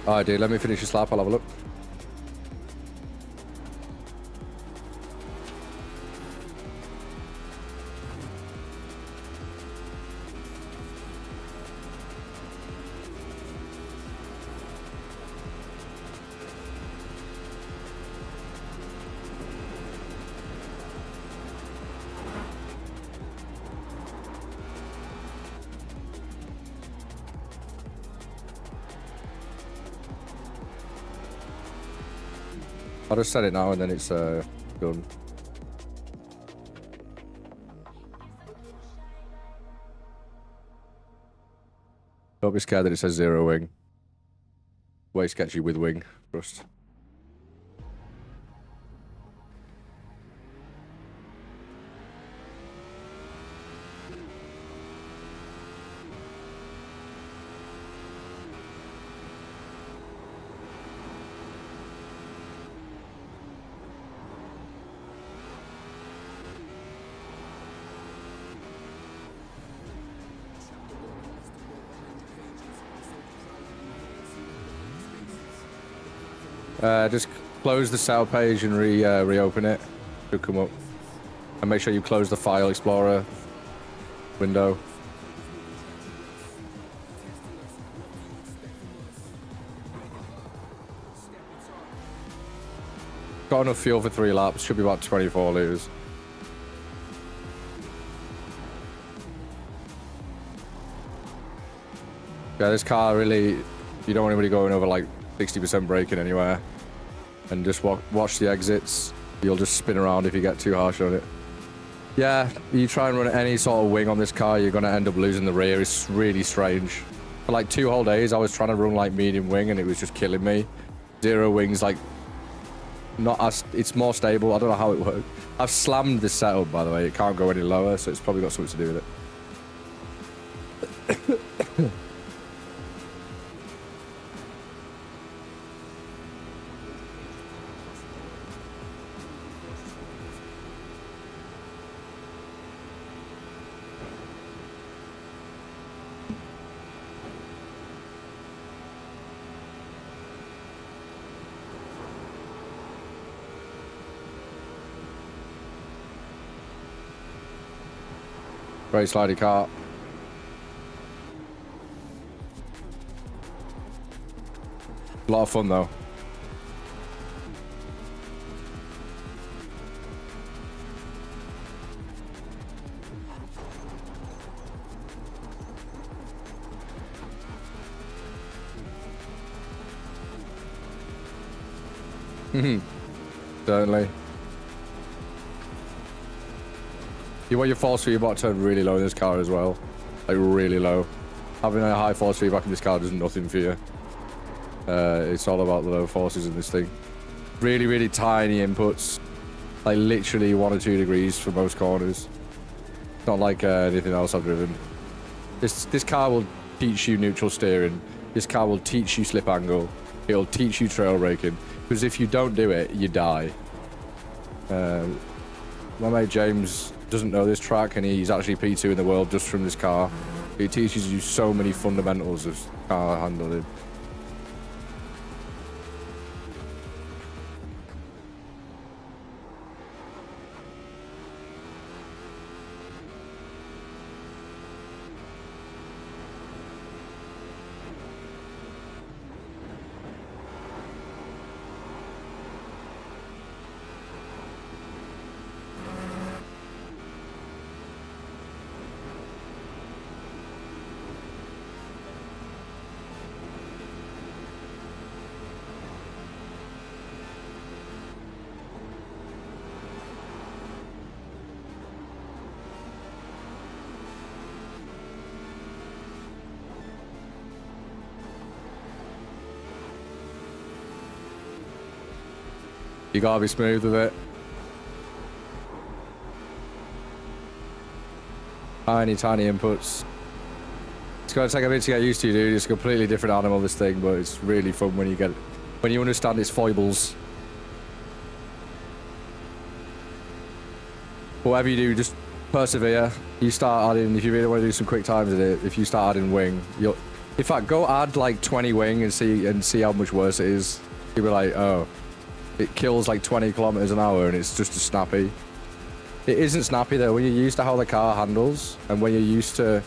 Alright, dude, let me finish this lap. I'll have a look. I'll just set it now and then it's done. Don't be scared that it says 0 wing. Way sketchy with wing, trust. Just close the setup page and reopen it. Should come up. And make sure you close the file explorer window. Got enough fuel for 3 laps. Should be about 24 litres. Yeah, this car really, you don't want anybody going over like 60% braking anywhere. And just watch the exits. You'll just spin around if you get too harsh on it. Yeah, you try and run any sort of wing on this car, you're going to end up losing the rear. It's really strange. For like 2 whole days, I was trying to run like medium wing and it was just killing me. 0 wings, like, not as, it's more stable. I don't know how it works. I've slammed this setup, by the way. It can't go any lower, so it's probably got something to do with it. Very slidey car. A lot of fun though. Certainly. You want your force feedback turned really low in this car as well. Like really low. Having a high force feedback in this car does nothing for you. It's all about the low forces in this thing. Really, really tiny inputs. Like literally 1 or 2 degrees for most corners. Not like anything else I've driven. This car will teach you neutral steering. This car will teach you slip angle. It'll teach you trail braking. Because if you don't do it, you die. My mate James doesn't know this track and he's actually P2 in the world just from this car. It teaches you so many fundamentals of car handling. You gotta be smooth with it. Tiny inputs. It's gonna take a bit to get used to, dude. It's a completely different animal, this thing, but it's really fun when you understand its foibles. Whatever you do, just persevere. You start adding, if you really want to do some quick times in it, if you start adding wing, you'll, in fact, go add like 20 wing and see how much worse it is. You'll be like, oh, it kills like 20 kilometers an hour and it's just as snappy. It isn't snappy though. When you're used to how the car handles and when you're used to,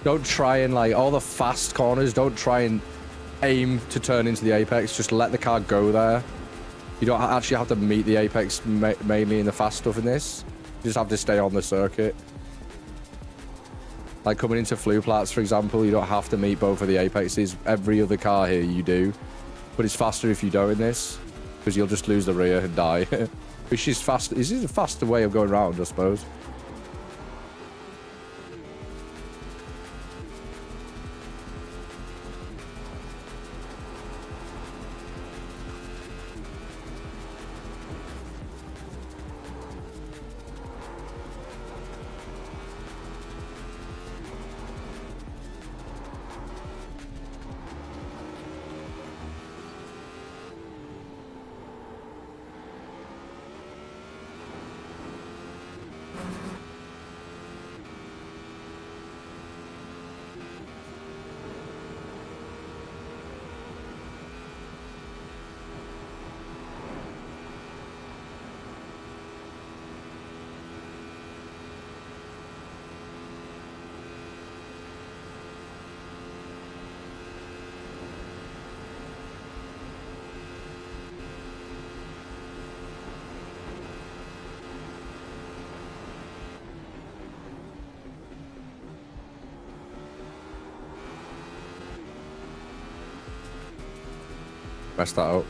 don't try and like all the fast corners, don't try and aim to turn into the apex. Just let the car go there. You don't actually have to meet the apex mainly in the fast stuff in this. You just have to stay on the circuit. Like coming into Fluplats, for example, you don't have to meet both of the apexes. Every other car here you do. But it's faster if you don't in this, because you'll just lose the rear and die. Which is fast. This is a faster way of going around, I suppose. Messed that up.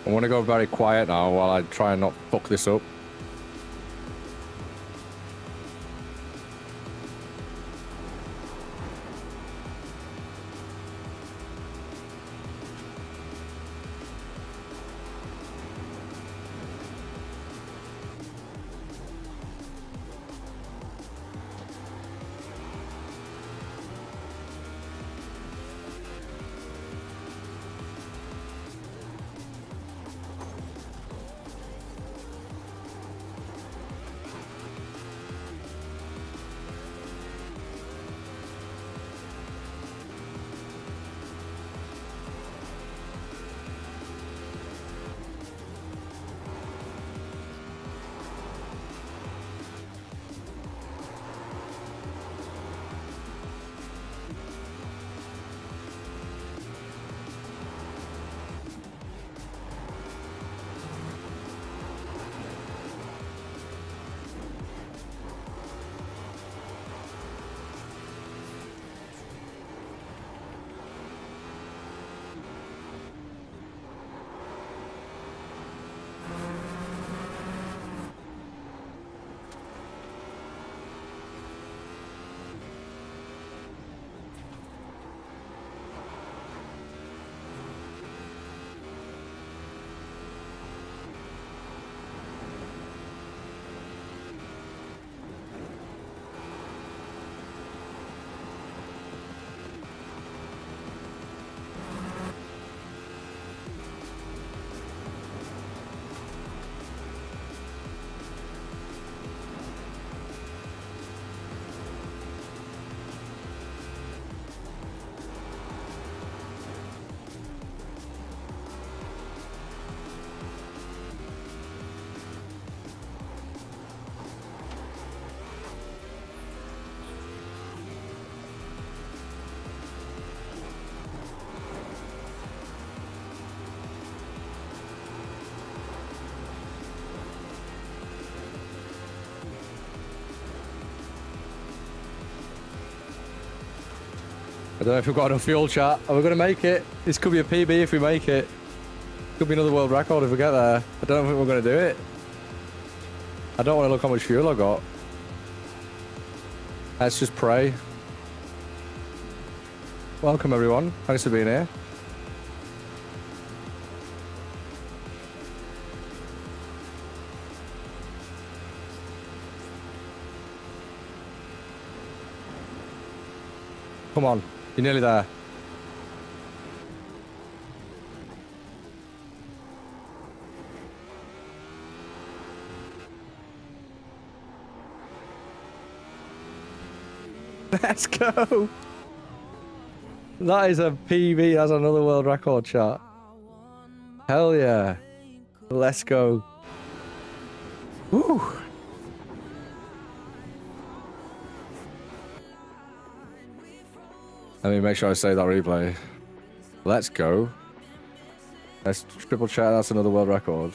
I want to go very quiet now while I try and not fuck this up. I don't know if we've got enough fuel, chat. Are we going to make it? This could be a PB if we make it. Could be another world record if we get there. I don't think we're going to do it. I don't want to look how much fuel I got. Let's just pray. Welcome, everyone. Thanks for being here. Come on. You're nearly there. Let's go. That is a PB. That's another world record, chat. Hell yeah. Let's go. Woo. Let me make sure I save that replay. Let's go. Let's triple check. That's another world record.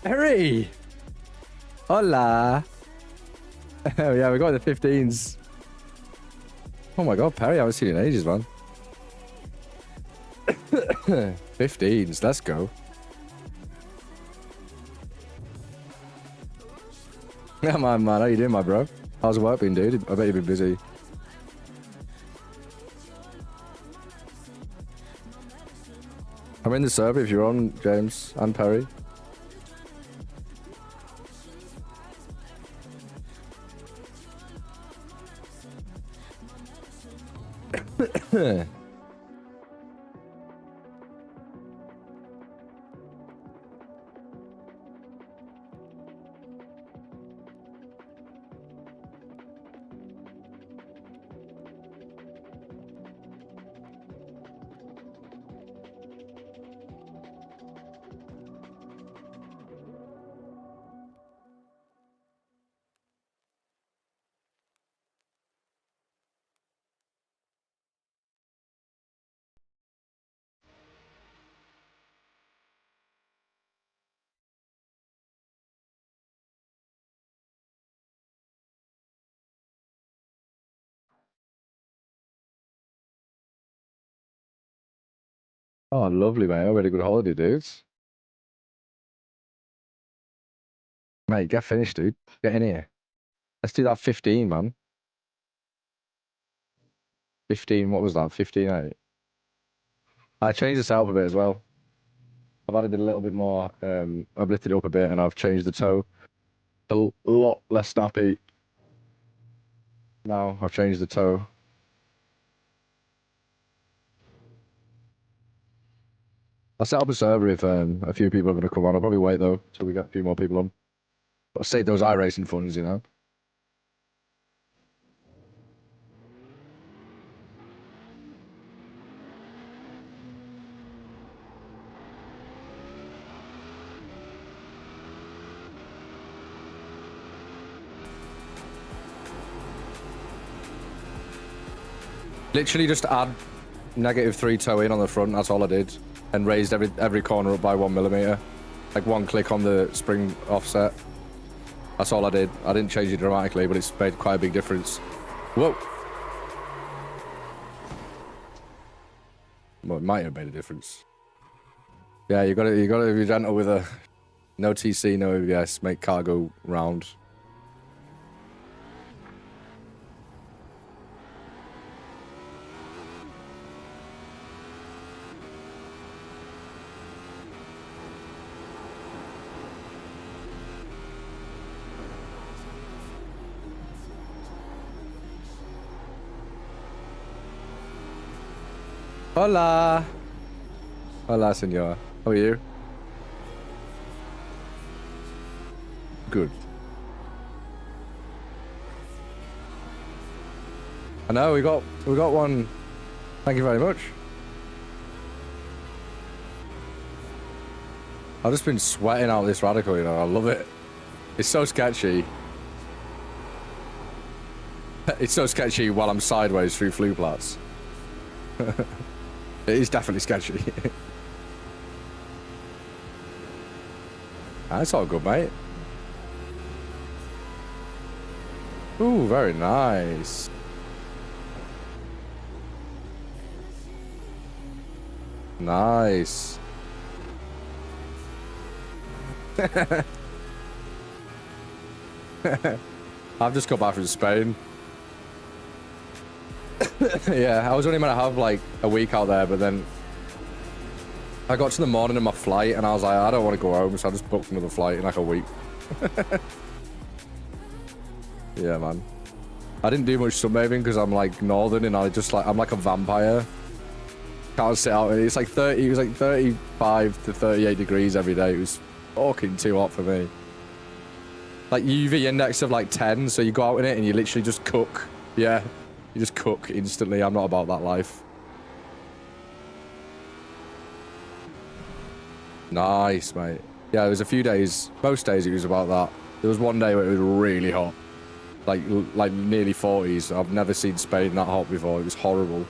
Harry! Hola! Oh yeah, we got the 15s. Oh my god, Perry, I haven't seen you in ages, man. 15s, let's go. Yeah, man, how you doing, my bro? How's work been, dude? I bet you've been busy. I'm in the server if you're on, James and Perry. Oh, lovely, mate. Already good holiday, dudes. Mate, get finished, dude. Get in here. Let's do that 15, man. 15, what was that? 15.8. I changed this out a bit as well. I've added a little bit more. I've lifted it up a bit and I've changed the toe. A lot less snappy. Now I've changed the toe. I'll set up a server if a few people are going to come on. I'll probably wait though till we get a few more people on. But save those iRacing funds, you know. Literally just add -3 toe in on the front. That's all I did, and raised every corner up by 1mm, like one click on the spring offset. That's all I did. I didn't change it dramatically, but it's made quite a big difference. Whoa. Well, it might have made a difference. Yeah, you gotta be gentle with a no TC, no ABS, make car go round. Hola. Hola, senor. How are you? Good. I know we got one. Thank you very much. I've just been sweating out this radical, you know. I love it. It's so sketchy. It's so sketchy while I'm sideways through flue plats. It is definitely sketchy. That's all good, mate. Ooh, very nice. Nice. I've just got back from Spain. Yeah, I was only meant to have like a week out there, but then I got to the morning of my flight and I was like, I don't want to go home, so I just booked another flight in like a week. Yeah, man. I didn't do much sunbathing because I'm like northern and I'm like a vampire. Can't sit out. It's like 30. It was like 35 to 38 degrees every day. It was fucking too hot for me. Like UV index of like 10, so you go out in it and you literally just cook. Yeah, you just cook instantly. I'm not about that life. Nice, mate. Yeah, there was a few days. Most days it was about that. There was one day where it was really hot, like nearly 40s. I've never seen Spain that hot before. It was horrible.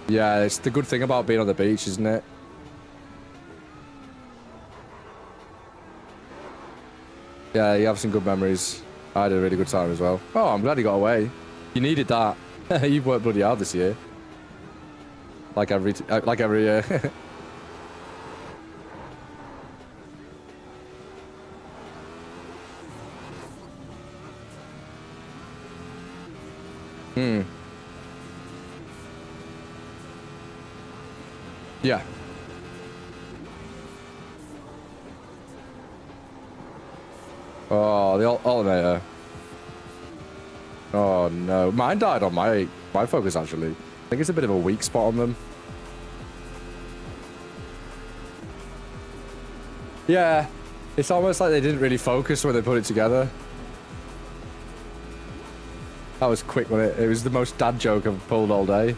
Yeah, it's the good thing about being on the beach, isn't it? Yeah, you have some good memories. I had a really good time as well. Oh, I'm glad you got away. You needed that. You've worked bloody hard this year. Like every year. Hmm. Yeah. Oh, the alternator. Oh no, mine died on my Focus actually. I think it's a bit of a weak spot on them. Yeah, it's almost like they didn't really focus when they put it together. That was quick, wasn't it? It was the most dad joke I've pulled all day.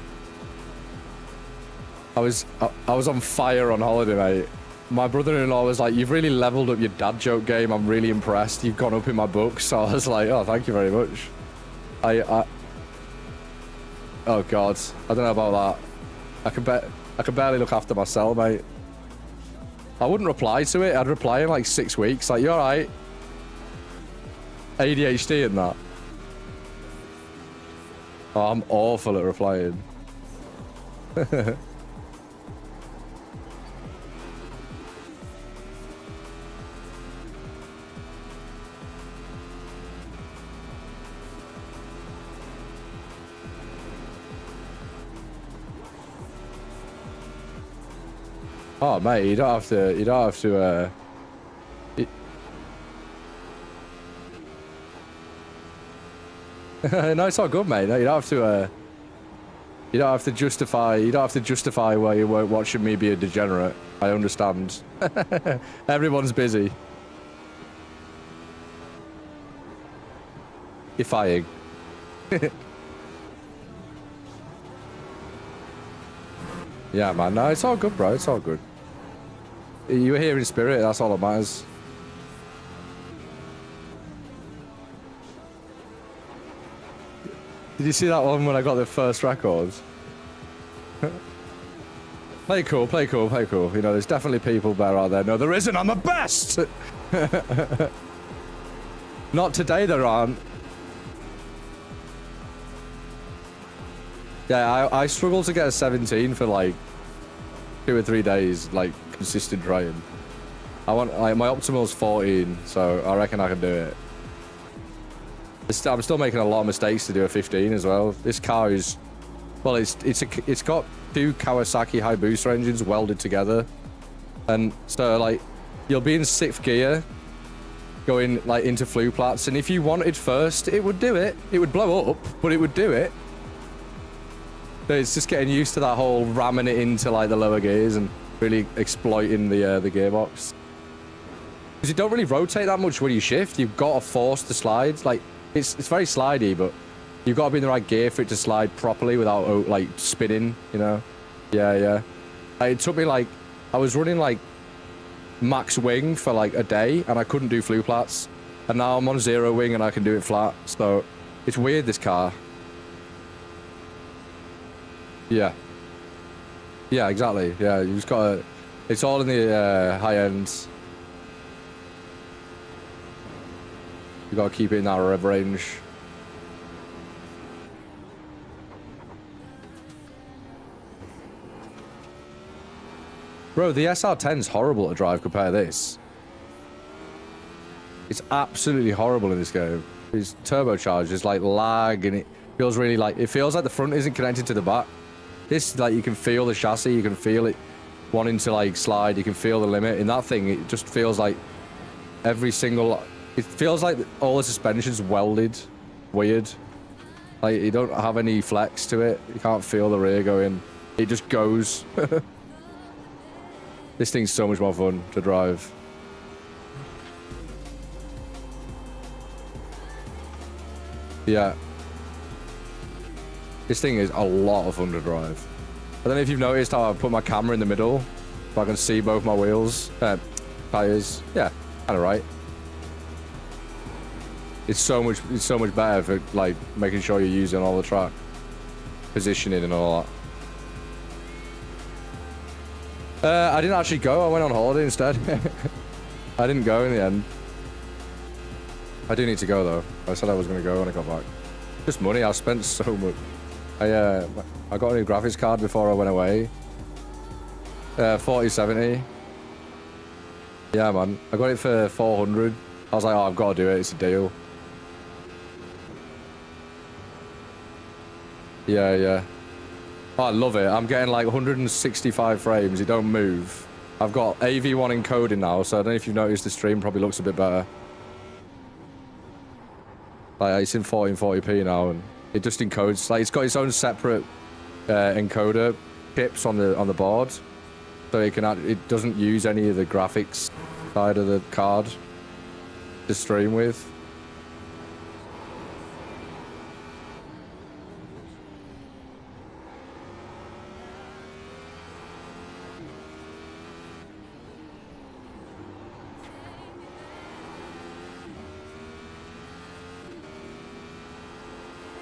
I was on fire on holiday, mate. My brother-in-law was like, "You've really leveled up your dad joke game. I'm really impressed. You've gone up in my book." So I was like, "Oh, thank you very much." Oh God, I don't know about that. I can barely look after myself, mate. I wouldn't reply to it. I'd reply in like 6 weeks. Like, "You all right?" ADHD and that. Oh, I'm awful at replying. Oh mate, you don't have to. No, it's all good, mate. No, you don't have to. You don't have to justify. You don't have to justify why you weren't watching me be a degenerate. I understand. Everyone's busy. Defying. Yeah, man. No, it's all good, bro. It's all good. You were here in spirit. That's all that matters. Did you see that one when I got the first records? Play cool, play cool, play cool. You know, there's definitely people better out there. No, there isn't. I'm the best. Not today, there aren't. Yeah, I struggle to get a 17 for like 2 or 3 days, like consistent trying. I want, like, my optimal's 14, so I reckon I can do it. I'm still making a lot of mistakes to do a 15 as well. This car is, well, it's got 2 Kawasaki high booster engines welded together, and so like you'll be in 6th gear, going like into flue plats, and if you wanted first, it would do it. It would blow up, but it would do it. But it's just getting used to that whole ramming it into like the lower gears and really exploiting the gearbox. Because you don't really rotate that much when you shift. You've got to force the slides. Like it's very slidey, but you've got to be in the right gear for it to slide properly without like spinning. You know? Yeah. It took me like, I was running like max wing for like a day, and I couldn't do flue plats. And now I'm on 0 wing and I can do it flat. So it's weird, this car. Yeah, exactly. Yeah, you just gotta, it's all in the high ends. You gotta keep it in that rev range. Bro, the SR10's horrible to drive compared to this. It's absolutely horrible in this game. It's turbocharged, it's like lag, and it feels really like, it feels like the front isn't connected to the back. This, like, you can feel the chassis, you can feel it wanting to, like, slide, you can feel the limit. In that thing, it just feels like every single... It feels like all the suspension's welded. Weird. Like, you don't have any flex to it. You can't feel the rear going. It just goes. This thing's so much more fun to drive. Yeah. This thing is a lot of fun to drive. I don't know if you've noticed how I put my camera in the middle so I can see both my wheels, tires. Yeah, kind of right. It's so much better for like making sure you're using all the track, positioning and all that. I didn't actually go. I went on holiday instead. I didn't go in the end. I do need to go though. I said I was going to go when I got back. Just money. I spent so much. I got a new graphics card before I went away. 4070. Yeah, man. I got it for 400. I was like, oh, I've got to do it. It's a deal. Yeah. Oh, I love it. I'm getting like 165 frames. You don't move. I've got AV1 encoding now, so I don't know if you've noticed the stream probably looks a bit better. Like, it's in 1440p now, and it just encodes. Like, it's got its own separate encoder chips on the board, so it doesn't use any of the graphics side of the card to stream with.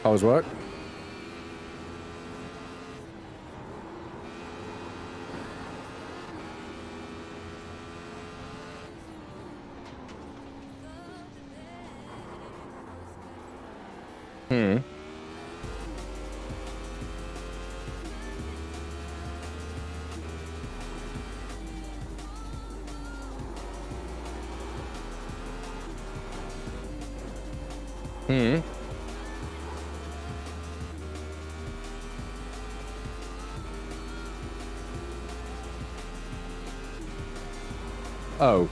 How was work? Oh.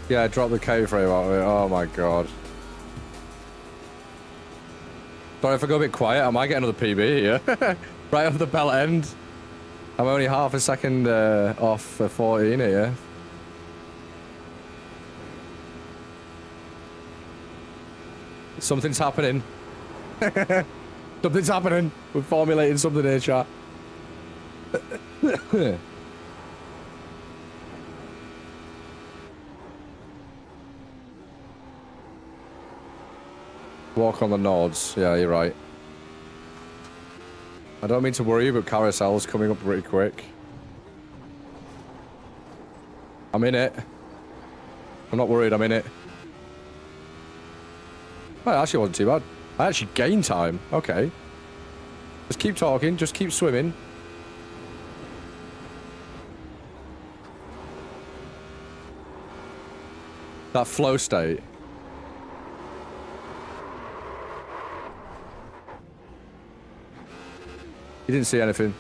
Yeah, drop the K-frame out of it. Oh my god. Sorry if I go a bit quiet, I might get another PB here. Right off the belt end. I'm only half a second off for 14 here. Something's happening. Something's happening. We're formulating something here, chat. Walk on the nords. Yeah, you're right. I don't mean to worry you, but carousel's coming up pretty quick. I'm in it. I'm not worried, I'm in it. Oh, it actually wasn't too bad. I actually gained time. Okay. Just keep talking, just keep swimming. That flow state. You didn't see anything.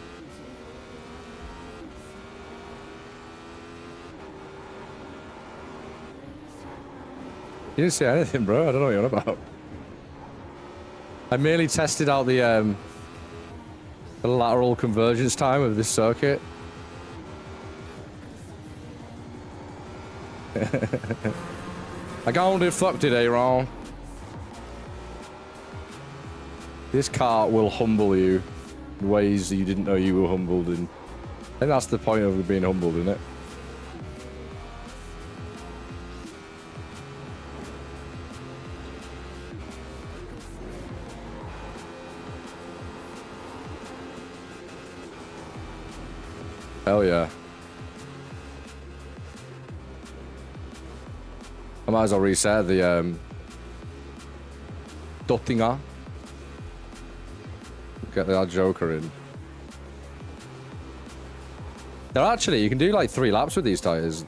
You didn't see anything, bro. I don't know what you're on about. I merely tested out the lateral convergence time of this circuit. I can't do fuck today, wrong. This car will humble you in ways that you didn't know you were humbled in. I think that's the point of being humbled, isn't it? Hell yeah. I might as well reset the Dottinger. Get the Joker in. They're actually, you can do like 3 laps with these tires.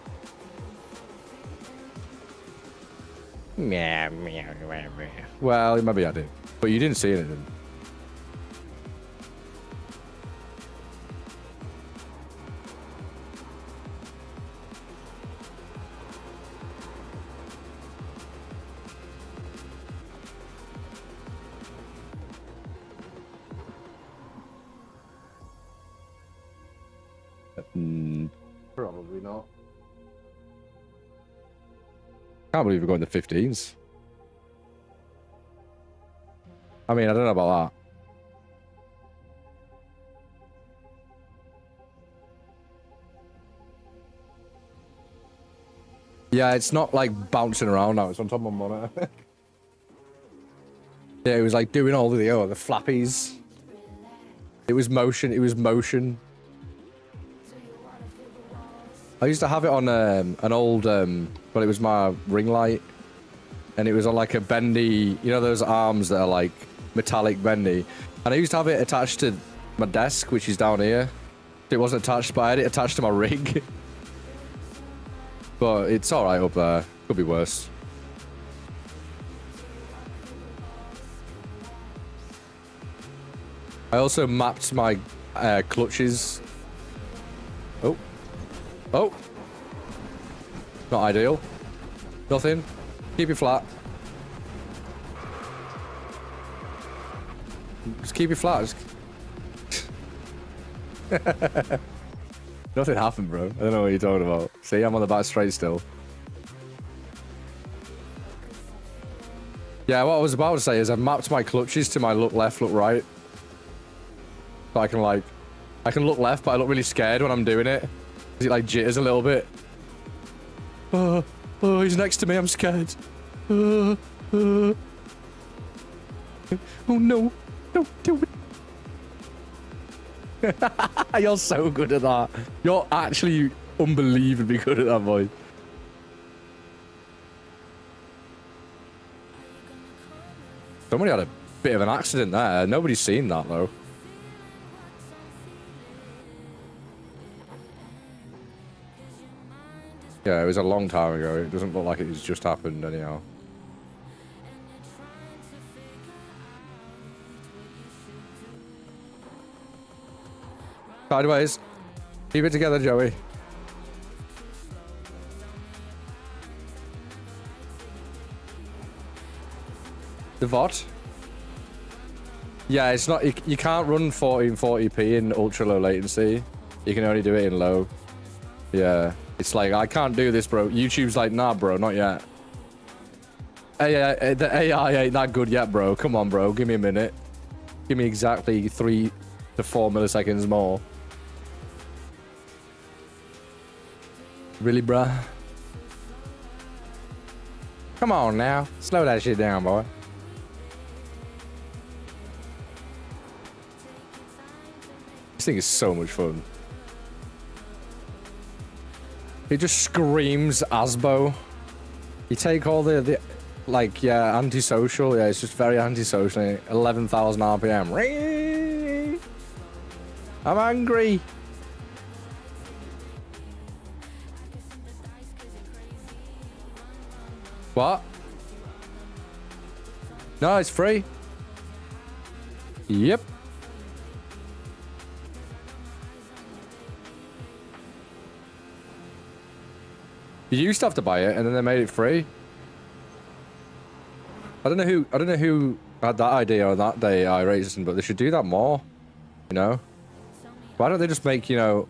Well, maybe I did. But you didn't see anything. Probably not. Can't believe we're going to 15s. I mean, I don't know about that. Yeah, it's not like bouncing around now. It's on top of my monitor. Yeah, it was like doing all the flappies. It was motion. It was motion. I used to have it on an old, well, it was my ring light, and it was on like a bendy, you know those arms that are like metallic bendy, and I used to have it attached to my desk, which is down here. It wasn't attached, but I had it attached to my rig. But it's all right up there. Could be worse. I also mapped my clutches. Oh. Oh! Not ideal. Nothing. Keep it flat. Just keep it flat. Nothing happened, bro. I don't know what you're talking about. See, I'm on the back straight still. Yeah, what I was about to say is I mapped my clutches to my look left, look right. So I can look left, but I look really scared when I'm doing it. It like jitters a little bit. Oh, he's next to me. I'm scared. Oh no! Don't do it. You're so good at that. You're actually unbelievably good at that, boy. Somebody had a bit of an accident there. Nobody's seen that though. Yeah, it was a long time ago. It doesn't look like it's just happened anyhow. Sideways. Keep it together, Joey. The VOD? Yeah, it's not... You can't run 1440p in ultra low latency. You can only do it in low. Yeah. It's like, I can't do this, bro. YouTube's like, nah, bro, not yet. The AI ain't that good yet, bro. Come on, bro. Give me a minute. Give me exactly 3 to 4 milliseconds more. Really, bruh? Come on now. Slow that shit down, boy. This thing is so much fun. It just screams Asbo. You take all the like, yeah, antisocial. Yeah, it's just very antisocial. 11,000 RPM. I'm angry. What? No, it's free. Yep. You used to have to buy it, and then they made it free. I don't know who had that idea on that day, iRacing, but they should do that more. You know? Why don't they just make, you know,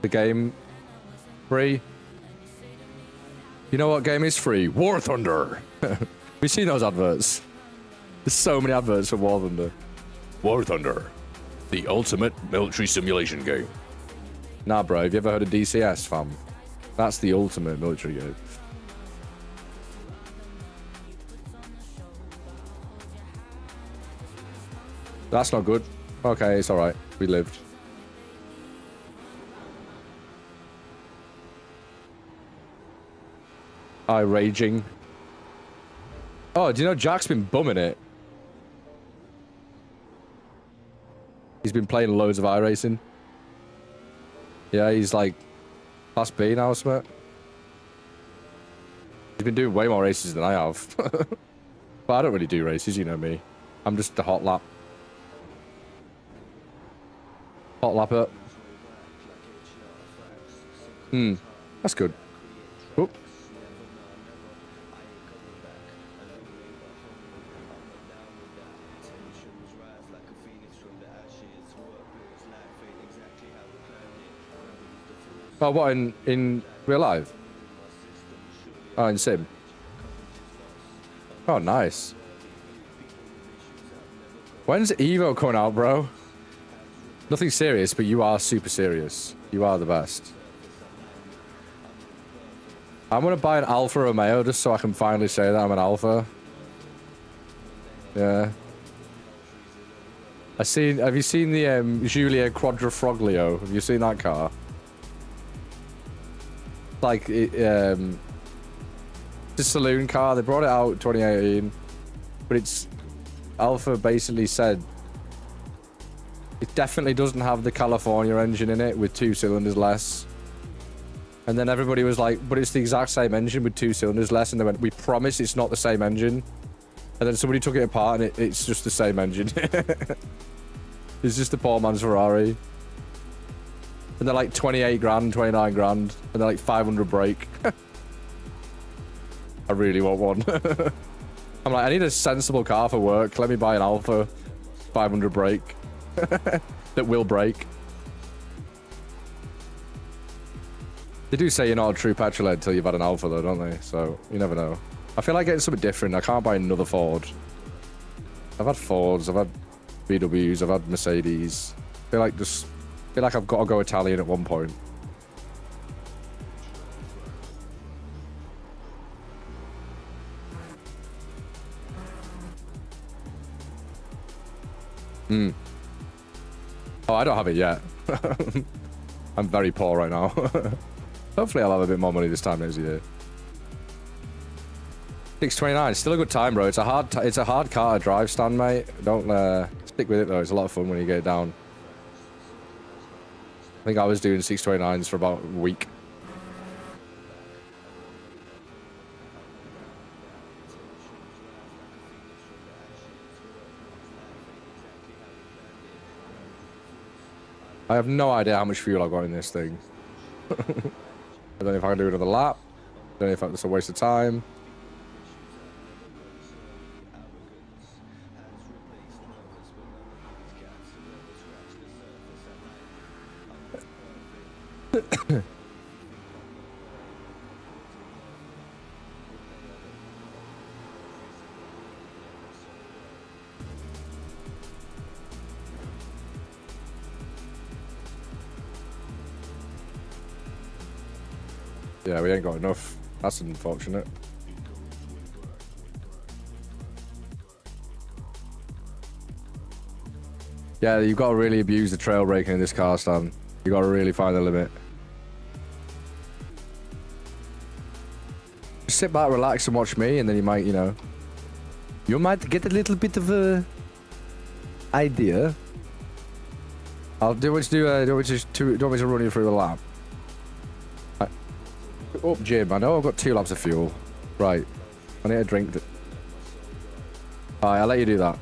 the game free? You know what game is free? War Thunder. We've seen those adverts. There's so many adverts for War Thunder. War Thunder, the ultimate military simulation game. Nah, bro. Have you ever heard of DCS, fam? That's the ultimate military game. That's not good. Okay, it's alright. We lived. Raging. Oh, do you know Jack's been bumming it? He's been playing loads of iRacing. Yeah, he's like Class B now, isn't it? He's been doing way more races than I have. But I don't really do races, you know me. I'm just a hot lap. Hot lapper. That's good. Oop. Oh, what, in real life? Oh, in Sim. Oh, nice. When's Evo coming out, bro? Nothing serious, but you are super serious. You are the best. I'm gonna buy an Alfa Romeo just so I can finally say that I'm an Alfa. Yeah. Have you seen the Giulia Quadrifoglio? Have you seen that car? Like it's a saloon car. They brought it out 2018, but it's Alfa basically said it definitely doesn't have the California engine in it with 2 cylinders less. And then everybody was like, but it's the exact same engine with 2 cylinders less. And they went, we promise it's not the same engine. And then somebody took it apart and it's just the same engine. It's just the poor man's Ferrari. And they're like 28 grand, 29 grand. And they're like 500 brake. I really want one. I'm like, I need a sensible car for work. Let me buy an Alfa 500 brake. That will brake. They do say you're not a true petrolhead until you've had an Alfa though, don't they? So, you never know. I feel like getting something different. I can't buy another Ford. I've had Fords, I've had VWs, I've had Mercedes. I feel like I've got to go Italian at one point. Oh, I don't have it yet. I'm very poor right now. Hopefully I'll have a bit more money this time next year. 629, still a good time, bro. It's a hard car to drive, Stan, mate. Don't stick with it though. It's a lot of fun when you get it down. I think I was doing 629s for about a week. I have no idea how much fuel I've got in this thing. I don't know if I can do another lap. I don't know if that's a waste of time. Yeah, we ain't got enough. That's unfortunate. Yeah, you've got to really abuse the trail braking in this car, Stan. You got to really find the limit. Just sit back, relax, and watch me, and then you might, you know, you might get a little bit of a idea. I'll do what you do. Do you want me to run you through the lap? Up, Jim. I know I've got 2 laps of fuel. Right. I need a drink. Alright, I'll let you do that.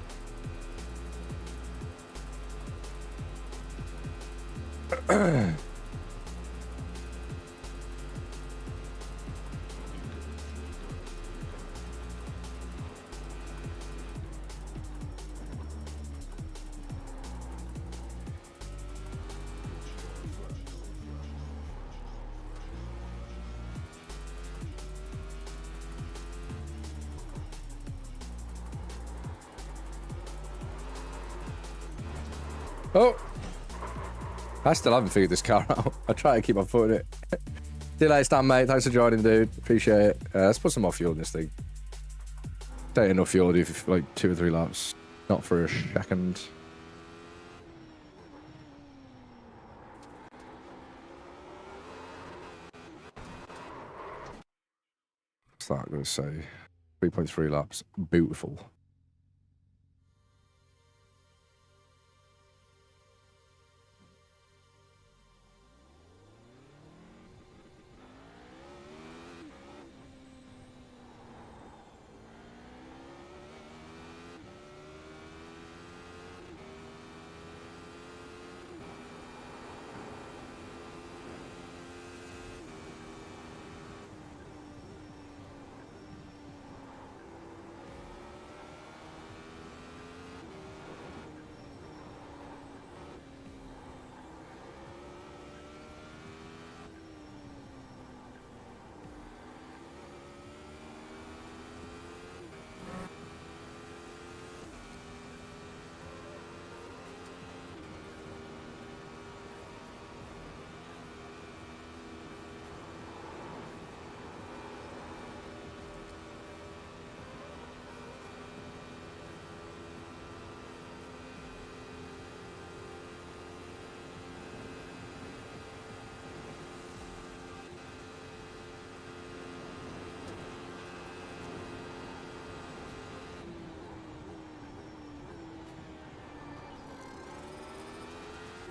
Oh! I still haven't figured this car out. I try to keep my foot in it. See you later, Stan, mate. Thanks for joining, dude. Appreciate it. Let's put some more fuel in this thing. Ain't enough fuel to do for like 2 or 3 laps. Not for a second. What's that going to say? 3.3 laps. Beautiful.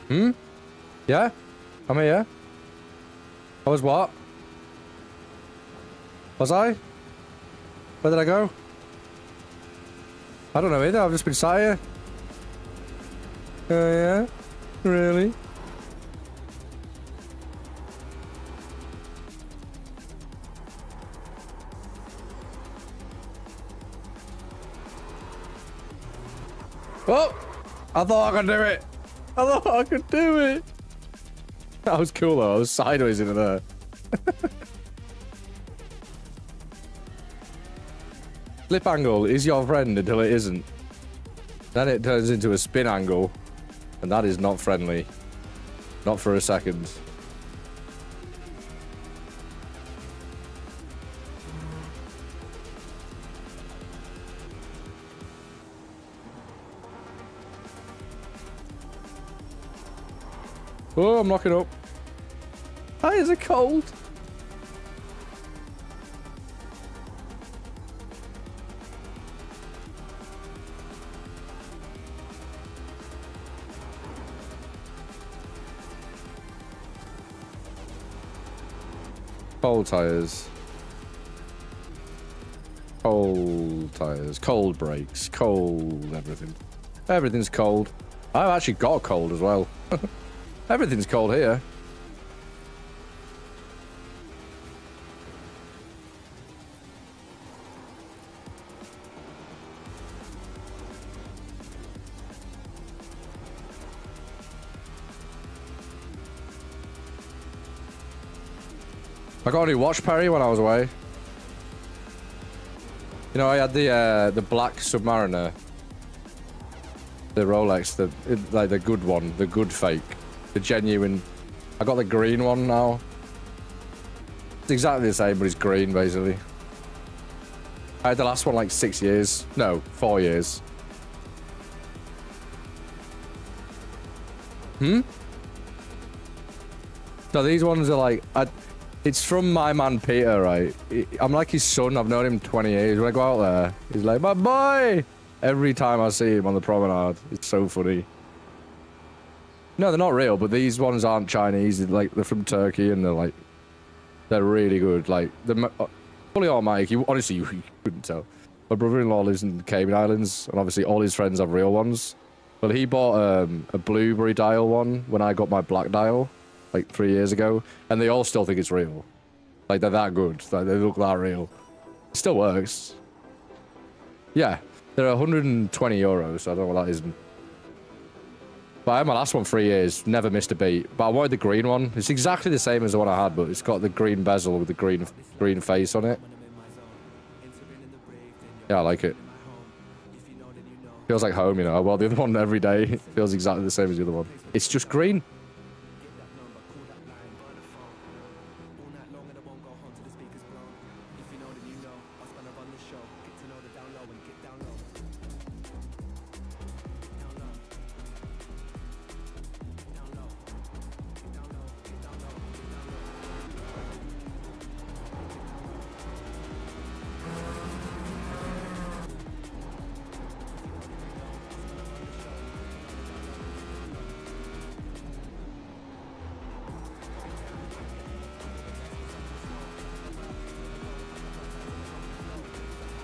Hmm? Yeah? I'm here. I was what? Was I? Where did I go? I don't know either. I've just been sat here. Yeah? Really? Oh! I thought I could do it! I thought I could do it! That was cool though. I was sideways into there. Flip angle is your friend until it isn't. Then it turns into a spin angle. And that is not friendly. Not for a second. Oh, I'm locking up. Hi, is it cold? Cold tires. Cold tires. Cold brakes. Cold everything. Everything's cold. I've actually got cold as well. Everything's cold here. I got a new watch, Perry, when I was away. You know, I had the black Submariner. The Rolex, like the good one, the good fake. The genuine. I got the green one now. It's exactly the same, but it's green, basically. I had the last one like 6 years. No, 4 years. No, these ones are like... it's from my man Peter, right? I'm like his son. I've known him 20 years. When I go out there, he's like, my boy! Every time I see him on the promenade. It's so funny. No, they're not real, but these ones aren't Chinese. They're from Turkey, and they're really good. Like, they're fully automatic. Honestly, you couldn't tell. My brother-in-law lives in the Cayman Islands, and obviously all his friends have real ones. But he bought a blueberry dial one when I got my black dial, like 3 years ago, and they all still think it's real. Like, they're that good. Like, they look that real. It still works. Yeah, they're 120 euros, so I don't know what that is. But I had my last one 3 years, never missed a beat. But I wanted the green one. It's exactly the same as the one I had, but it's got the green bezel with the green face on it. Yeah, I like it. Feels like home, you know. Well, the other one every day feels exactly the same as the other one. It's just green.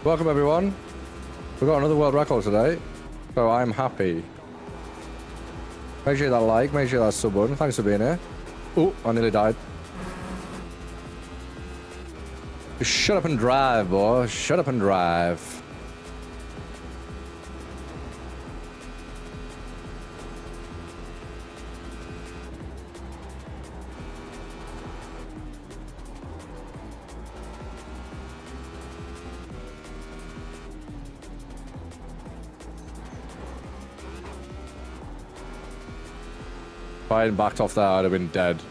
Welcome everyone. We got another world record today, so I'm happy. Make sure that like, make sure that sub one. Thanks for being here. Oh, I nearly died. Just shut up and drive, boy. Shut up and drive. If I hadn't backed off there, I'd have been dead.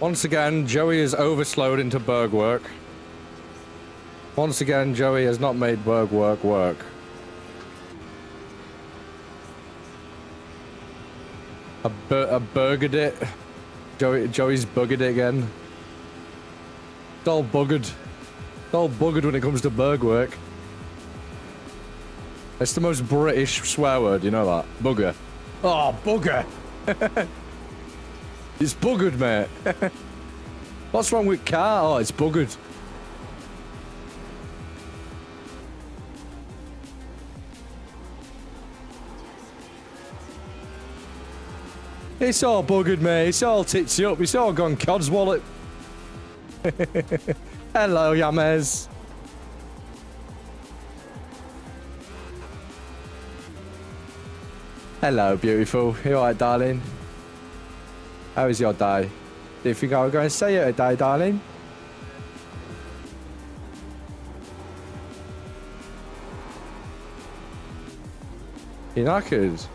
Once again, Joey is overslowed into berg work. Once again, Joey has not made berg work work. I buggered it. Joey's buggered it again. It's all buggered. It's all buggered when it comes to berg work. It's the most British swear word, you know that? Bugger. Oh, bugger! It's buggered, mate. What's wrong with car? Oh, it's buggered. It's all buggered, mate. It's all titsy up. It's all gone cod's wallet. Hello, Yames. Hello, beautiful. You alright, darling? How was your day? Do you think I was going to say it today, darling? You're knackered?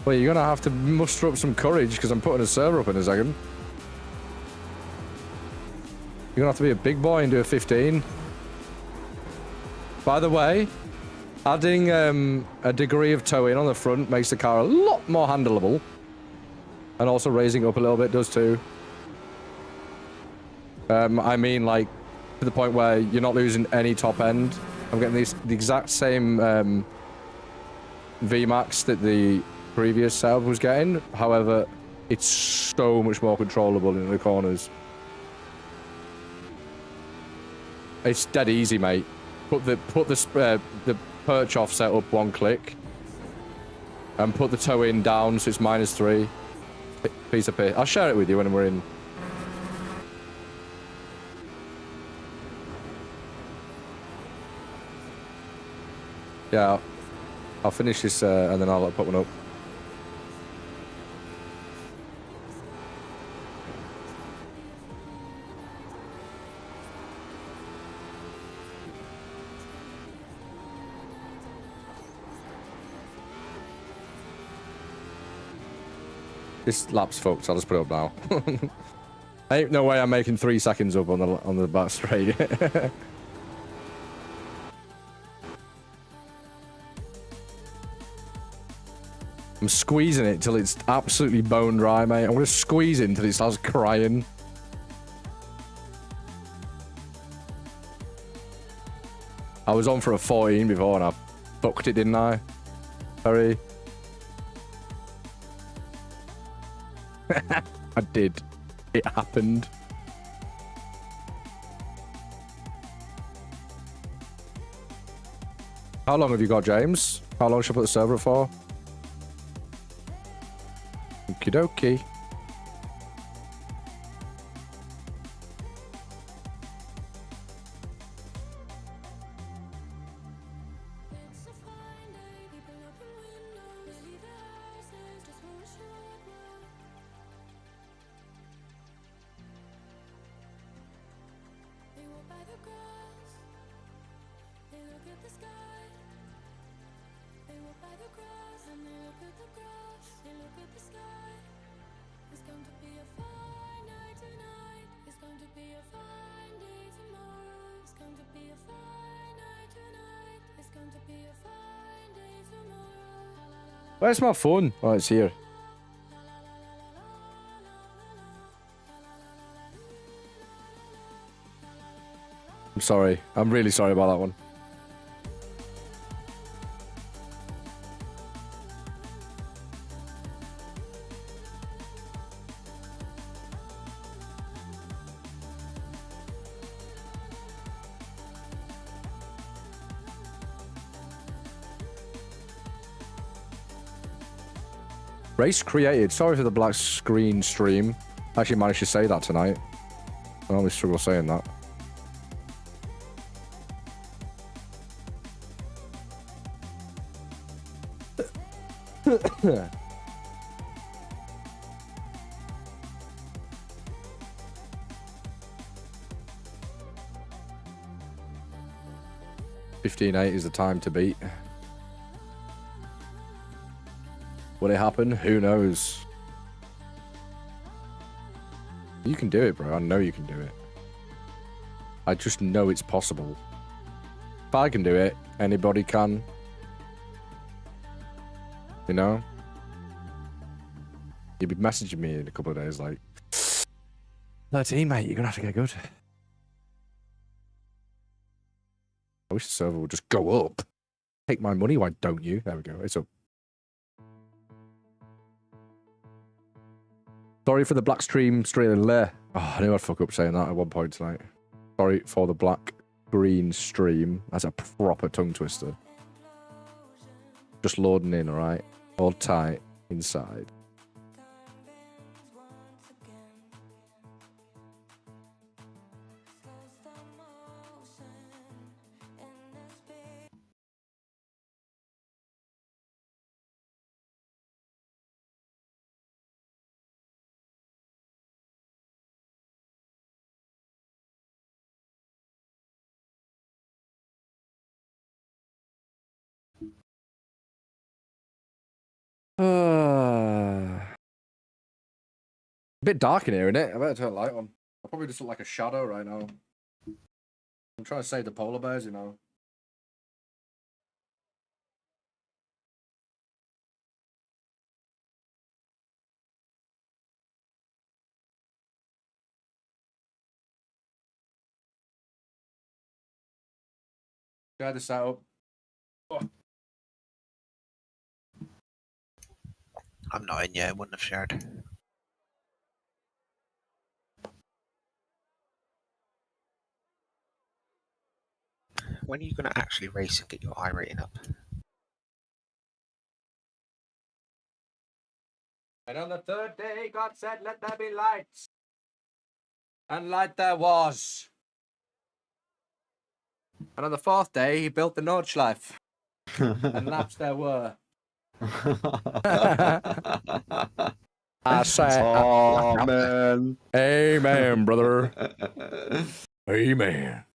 Well, you're going to have to muster up some courage because I'm putting a server up in a second. You're going to have to be a big boy and do a 15. By the way, adding a degree of toe in on the front makes the car a lot more handleable. And also raising up a little bit does too. I mean, like, to the point where you're not losing any top end. I'm getting the exact same VMAX that the previous setup was getting. However, it's so much more controllable in the corners. It's dead easy, mate. Put the perch offset up one click, and put the toe in down so it's -3. Piece of piss. I'll share it with you when we're in. Yeah, I'll finish this and then I'll put one up. This lap's fucked, so I'll just put it up now. Ain't no way I'm making 3 seconds up on the back straight. I'm squeezing it till it's absolutely bone dry, mate. I'm gonna squeeze it until it starts crying. I was on for a 14 before and I fucked it, didn't I? Sorry. I did. It happened. How long have you got, James? How long should I put the server up for? Okie dokie. Where's my phone? Oh, it's here. I'm sorry. I'm really sorry about that one. Race created. Sorry for the black screen stream. I actually managed to say that tonight. I always struggle saying that. Yeah. 15.8 is the time to beat. Will it happen? Who knows? You can do it, bro. I know you can do it. I just know it's possible. If I can do it, anybody can. You know? You'll be messaging me in a couple of days like, 13, mate, you're going to have to get good. I wish the server would just go up. Take my money, why don't you? There we go, it's up. Sorry for the black stream Australian lair. Oh, I knew I'd fuck up saying that at one point tonight. Sorry for the black green stream. That's a proper tongue twister. Just loading in, alright? All tight inside. A bit dark in here, isn't it? I better turn the light on. I probably just look like a shadow right now. I'm trying to save the polar bears, you know. Share this out. Oh. I'm not in yet, I wouldn't have shared. When are you going to actually race and get your iRating up? And on the third day, God said, let there be light. And light there was. And on the fourth day, he built the Nordschleife. And laps there were. I say, amen. Amen, brother. Amen.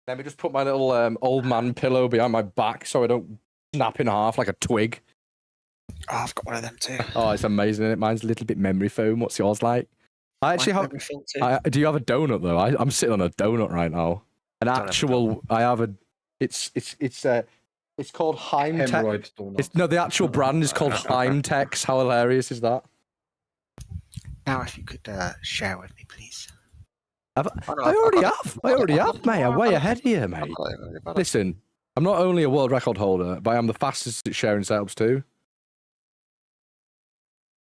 Let me just put my little old man pillow behind my back so I don't snap in half like a twig. Oh, I've got one of them too. Oh, it's amazing, isn't it? Mine's a little bit memory foam. What's yours like? I actually have. Do you have a donut though? I'm sitting on a donut right now. An actual. I have a. It's called Heimtex. No, the actual brand is called Heimtex. How hilarious is that? Now, if you could share with me, please. I already have, mate. I'm way ahead of you, mate. Listen, I'm not only a world record holder, but I am the fastest at sharing setups too.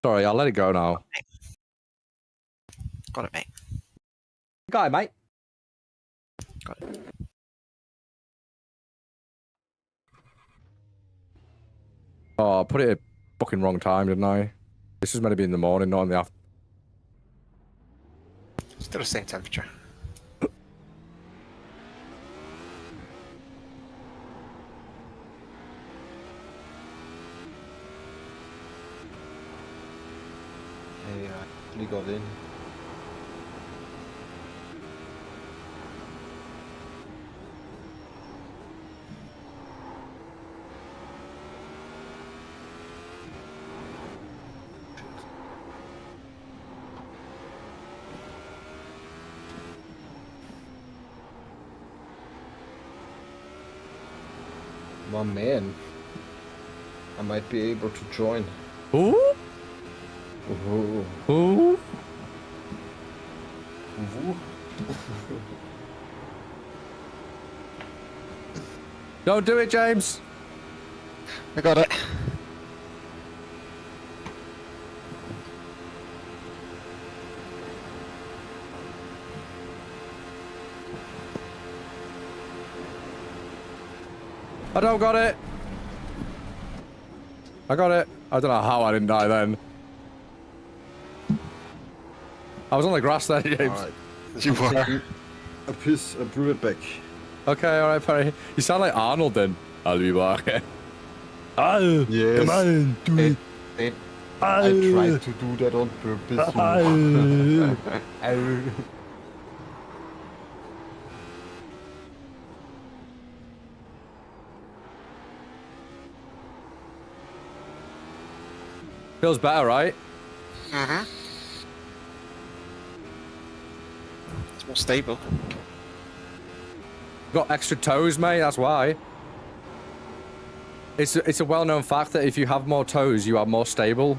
Sorry, I'll let it go now. Got it, mate. Got it, mate. Got it. Oh, I put it at fucking wrong time, didn't I? This is meant to be in the morning, not in the afternoon. Still the same temperature. Hey, we got in. My man, I might be able to join. Ooh? Ooh. Ooh? Ooh. Don't do it, James. I got it. I don't got it. I got it. I don't know how I didn't die then. I was on the grass there, James. Alright. You were. A brew it back. Okay, alright, Perry. You sound like Arnold then. I'll be back. Oh, Yes. come on, do it. I tried to do that on purpose. Feels better, right? Mm-hmm. It's more stable. Got extra toes, mate, that's why. It's a well-known fact that if you have more toes, you are more stable.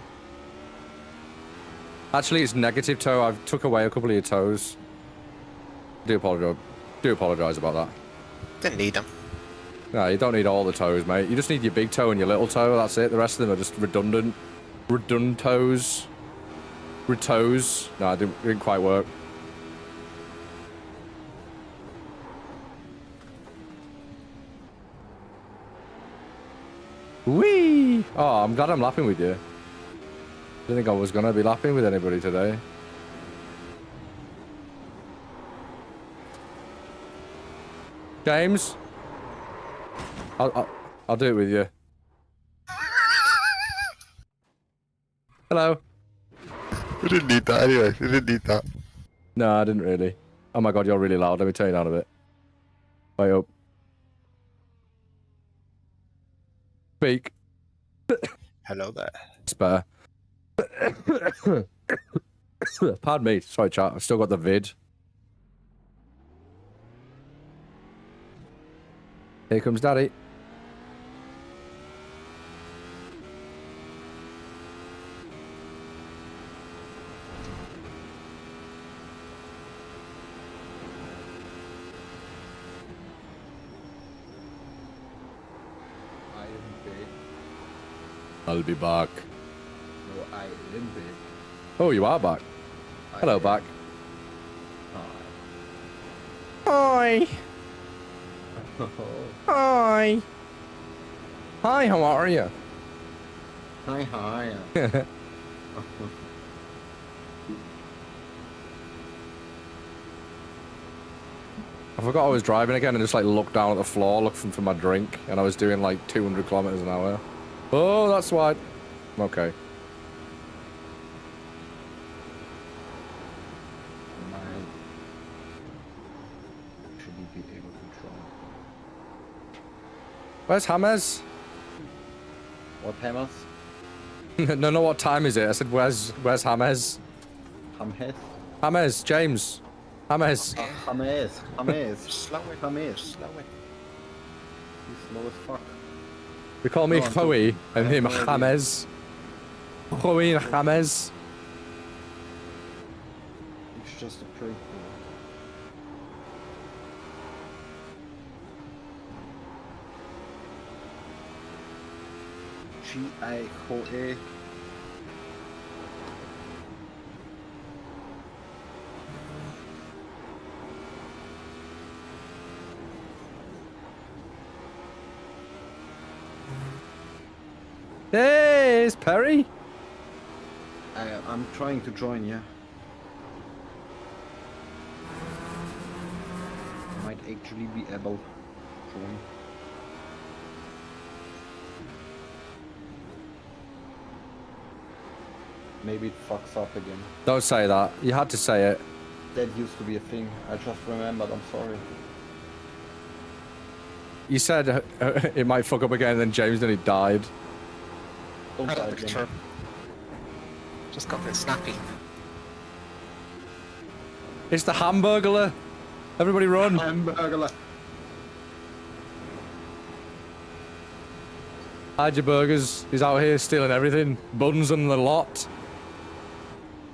Actually, it's negative toe. I've took away a couple of your toes. Do apologize about that. Didn't need them. No, you don't need all the toes, mate. You just need your big toe and your little toe. That's it. The rest of them are just redundant. Redundant toes. Retoes. No, it didn't quite work. Whee! Oh, I'm glad I'm lapping with you. Didn't think I was gonna be lapping with anybody today. James? I'll do it with you. Hello. We didn't need that anyway. We didn't need that. No, I didn't really. Oh my god, you're really loud. Let me turn you down a bit. Wait up. Speak. Hello there. It's better. Pardon me. Sorry, chat. I've still got the vid. Here comes Daddy. I'll be back. No, I didn't be. Oh, you are back. Hello, back. Hi. Hi. Hi. Hi, how are you? Hi. I forgot I was driving again and just like looked down at the floor looking for my drink and I was doing like 200 kilometers an hour. Oh, that's why. Okay. Should be able to try. Where's James? What hammers? No, what time is it? I said, where's James? James. James, James. James. James. Slow it. James. Slow it. He's slow as fuck. We call me Go on, Chloe I and have him no idea. James. Chloe and James. It's just a prank. G-I-O-A. Hey, it's Perry. I'm trying to join, yeah. Might actually be able to join. Maybe it fucks up again. Don't say that. You had to say it. That used to be a thing. I just remembered, I'm sorry. You said it might fuck up again and then James nearly died. Don't I die don't think it's again. true. Just got a bit snappy. It's the Hamburglar. Everybody run. Hamburglar. Hide your burgers. He's out here stealing everything. Buns and the lot.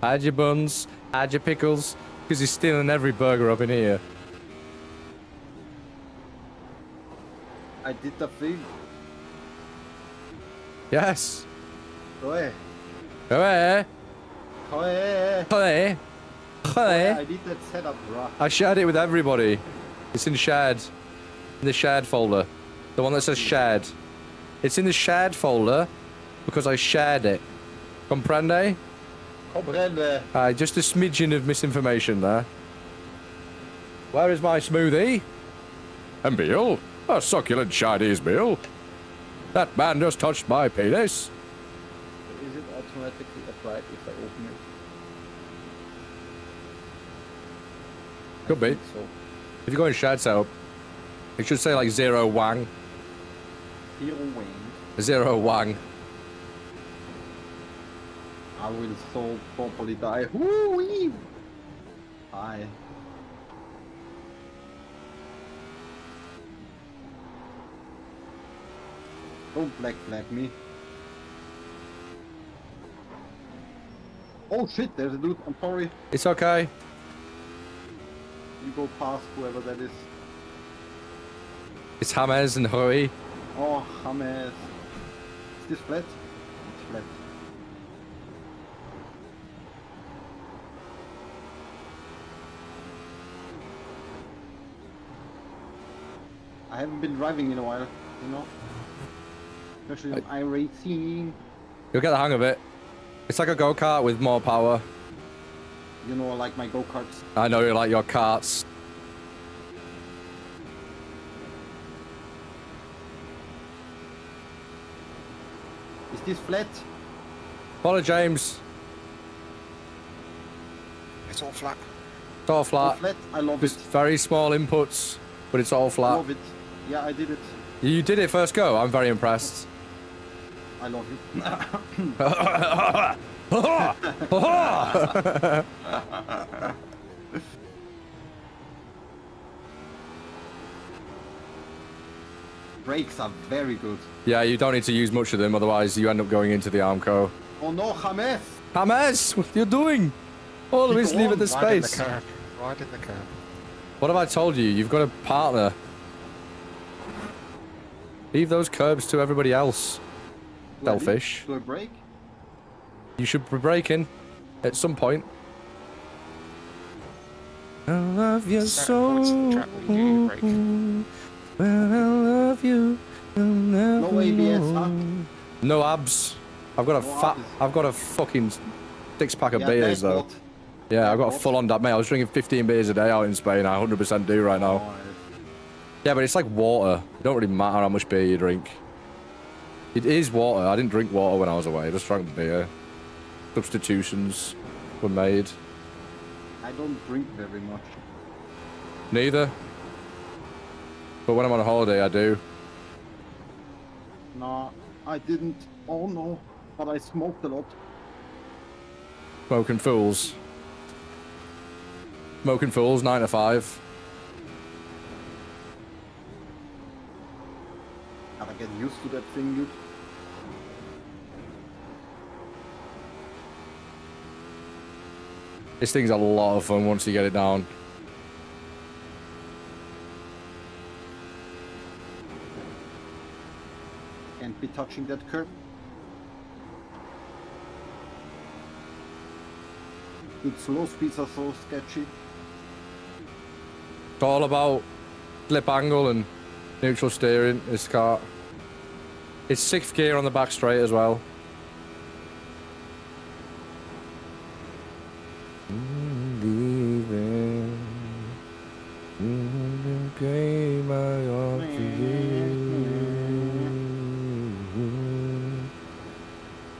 Hide your buns. Hide your pickles. Because he's stealing every burger up in here. I did the thing. Yes. Oi. Hey. Oi. Hey. Hey. I did that setup, bruh. I shared it with everybody. It's in shared. In the shared folder. The one that says shared. It's in the shared folder because I shared it. Comprende? Comprende. Just a smidgen of misinformation there. Where is my smoothie? A meal? A succulent Chinese meal? That man just touched my penis. Is it automatically applied if I open it? Could be. So. If you go in shared setup, it should say like 0 wang. Hero wing. 0 wang. I will so properly die. Woo-wee. Hi. Don't black flag me. Oh shit, there's a dude. I'm sorry. It's okay. You go past whoever that is. It's James and Rui. Oh, James. Is this flat? It's flat. I haven't been driving in a while, you know? Especially on iRacing. You'll get the hang of it. It's like a go-kart with more power. You know, like my go-karts. I know you like your karts. Is this flat? Follow James. It's all flat. It's all Oh, flat. flat? I love Just it. very small inputs, but it's all I flat. love it. Yeah, I did it. You did it first go. I'm very impressed. I love you. Brakes are very good. Yeah, you don't need to use much of them, otherwise you end up going into the Armco. Oh no, James! James, what are you doing? Always Keep leave it on. the Wide in the space. curb. Wide in the curb. What have I told you? You've got a partner. Leave those curbs to everybody else. Do I Selfish. Do I brake? You should be braking at some point. I love you Certain points in the track where you do brake. Well, I love you. No ABS, huh? No abs. I've got a No fat. abs. I've got a fucking 6-pack of Yeah, beers that's though. what- Yeah, I've got a what? full-on that. Mate, I was drinking 15 beers a day out in Spain. I 100% do right now. Oh, Yeah, but it's like water. It don't really matter how much beer you drink. It is water. I didn't drink water when I was away. I just drank beer. Substitutions were made. I don't drink very much. Neither. But when I'm on a holiday, I do. No, I didn't. Oh no, but I smoked a lot. Smoking fools. Smoking fools, 9 to 5. Gotta get used to that thing, dude. This thing's a lot of fun once you get it down. Can't be touching that curb. Dude, slow speeds are so sketchy. It's all about slip angle and neutral steering, this car. It's 6th gear on the back straight as well.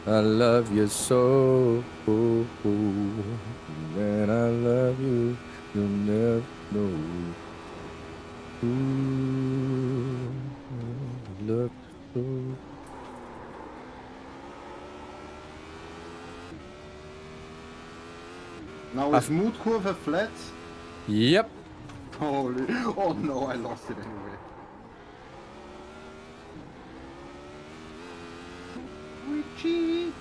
I love you so, when I love you, you'll never know. Ooh, love you so. Now is mood curve flat? Yep. Holy, oh no, I lost it anyway. Twitchy!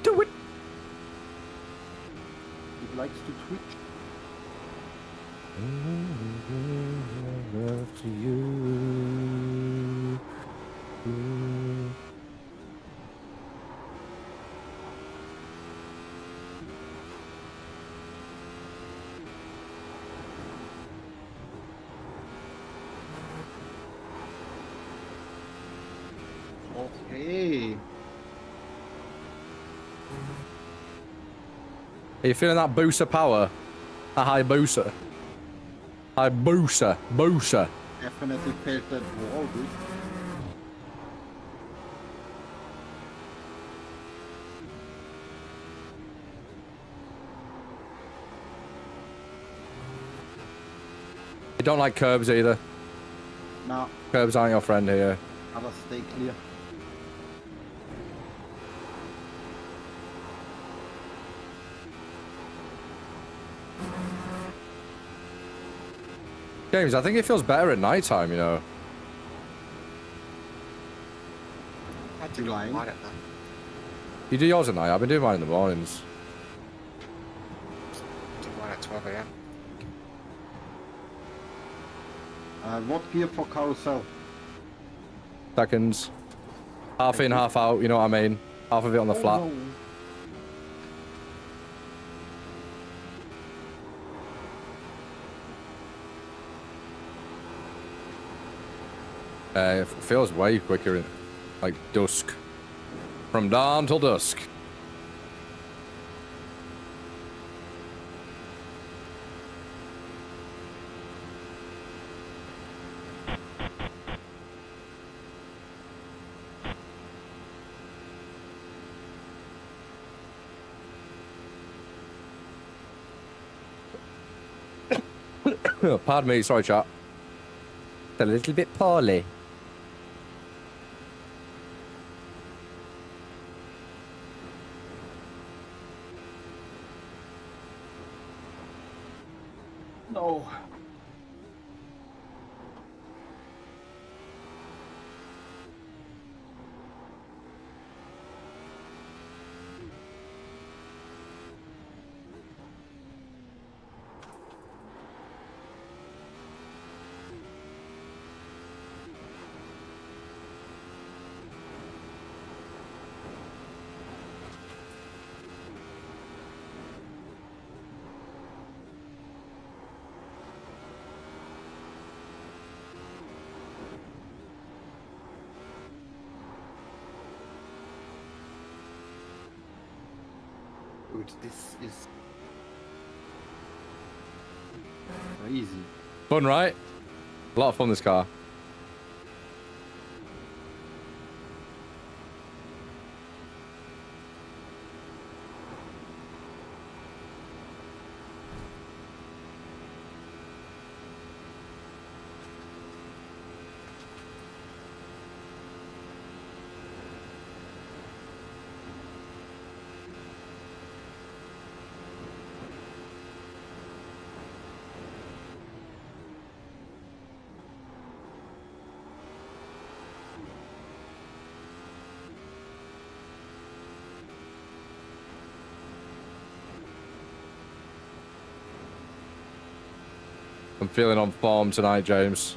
Do it. It likes to twitch. Love to you. Okay. Are you feeling that booster power? A high booster. High booster. Booster. Definitely felt that wall, dude. You don't like curbs either. Now, Curbs aren't your friend here. gotta stay clear. James, I think it feels better at night time, you know. did You all lying? I don't know. You do yours at night? I've been doing mine in the mornings. Did mine at 12 a.m. What gear for carousel? Seconds. Half in, half out, you know what I mean? Half of it on the Oh, flat. no. It feels way quicker in, like, dusk. From dawn till dusk. Pardon me, sorry, chat. A little bit poorly. No. Dude, this is crazy. Fun, right? A lot of fun, this car. I'm feeling on form tonight, James.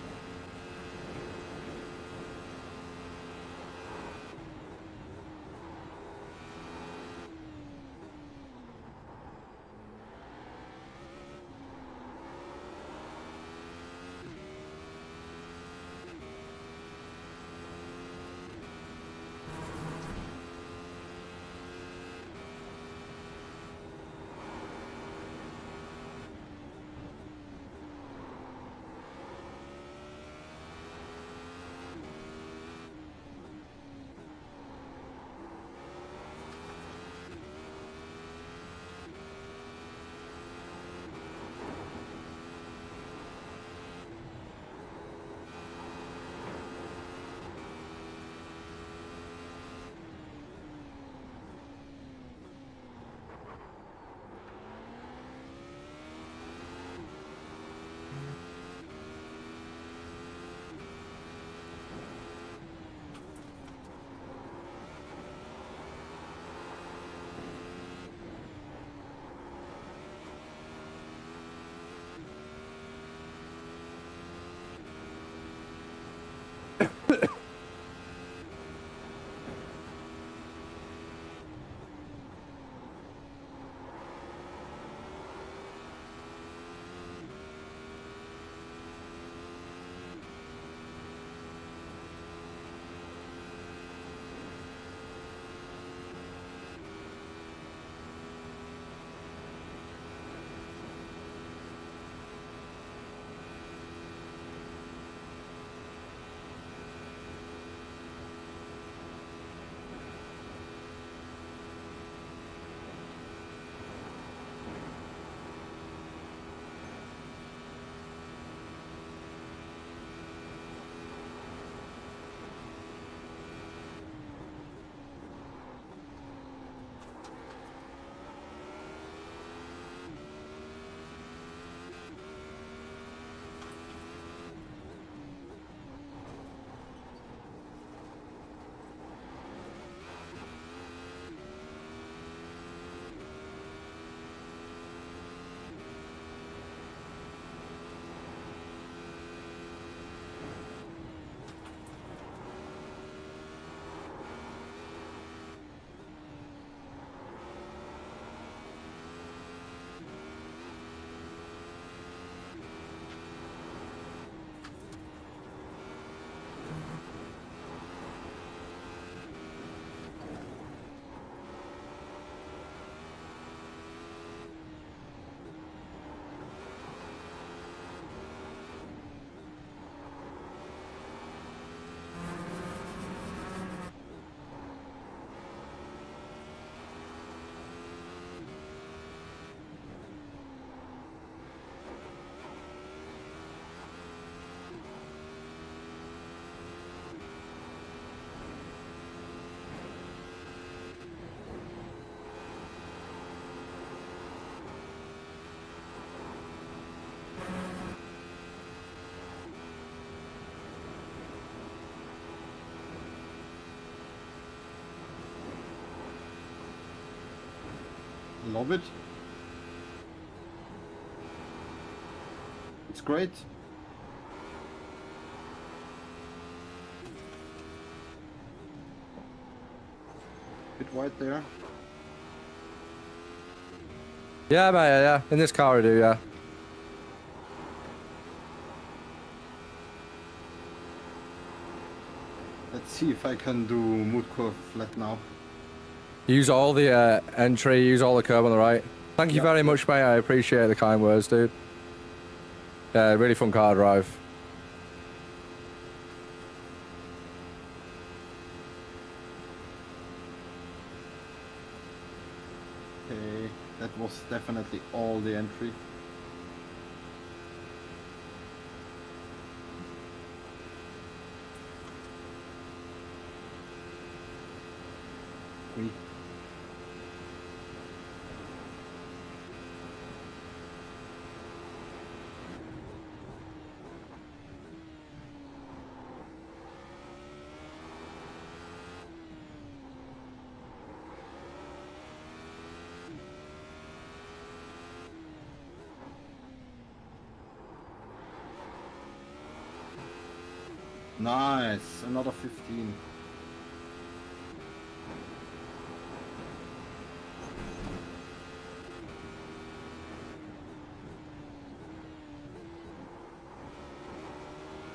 Love it. It's great. Bit wide there. Yeah, mate, yeah. In this car I do, yeah. Let's see if I can do mood curve flat now. Use all the entry, use all the curb on the right. Thank you Yeah, very yeah. much, mate. I appreciate the kind words, dude. Yeah, really fun car to drive. Okay, that was definitely all the entry. We Nice, another 15.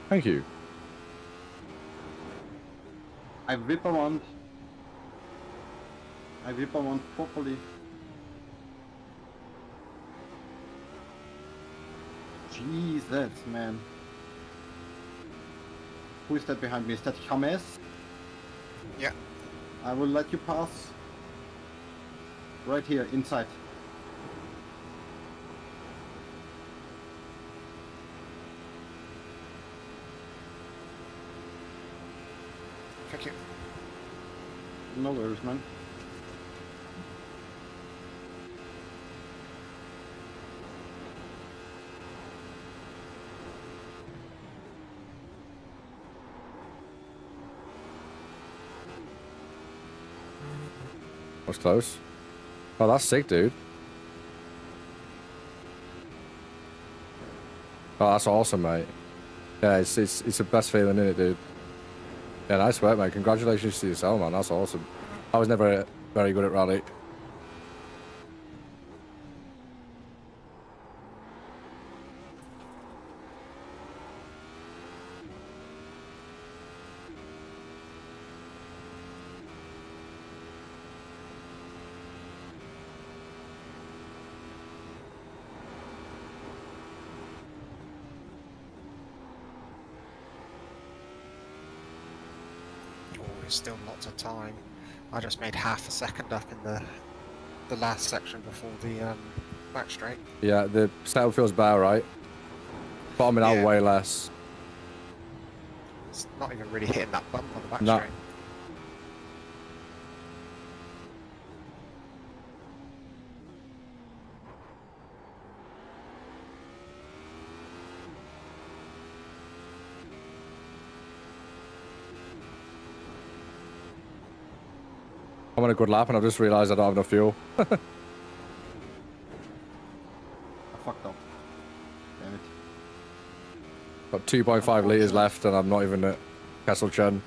Thank you. I whip around. I whip around properly. Jesus, man. Who is that behind me? Is that James? Yeah. I will let you pass. Right here, inside. Thank you. No worries, man. Was close. Oh, that's sick, dude. Oh, that's awesome, mate. Yeah, it's the best feeling, isn't it, dude? Yeah, nice work, mate. Congratulations to yourself, man. That's awesome. I was never very good at rally. Oh, there's still lots of time. I just made half a second up in the last section before the back straight. Yeah, the setup feels better, right? Bottoming out Yeah. way less. It's not even really hitting that bump on the back No. straight. I'm on a good lap and I just realised I don't have enough fuel. I fucked up. Damn it. Got 2.5 litres left and I'm not even at Castle Chun.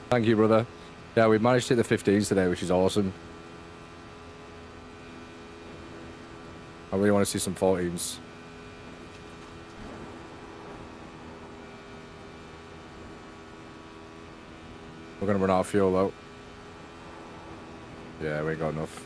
Thank you, brother. Yeah, we managed to hit the 15s today, which is awesome. I really want to see some 14s. We're going to run out of fuel, though. Yeah, we ain't got enough.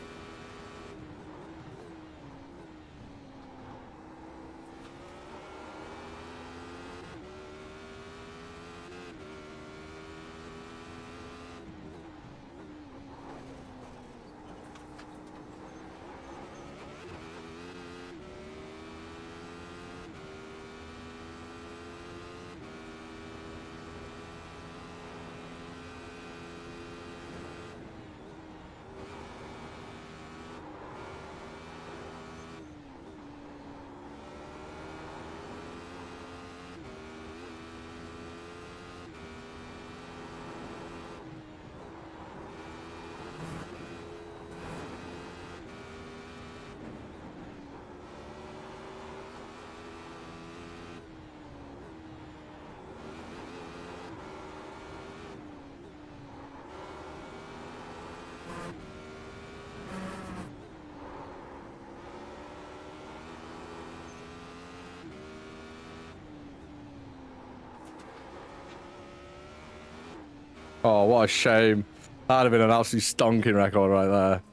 Oh, what a shame. That'd have been an absolute stonking record right there.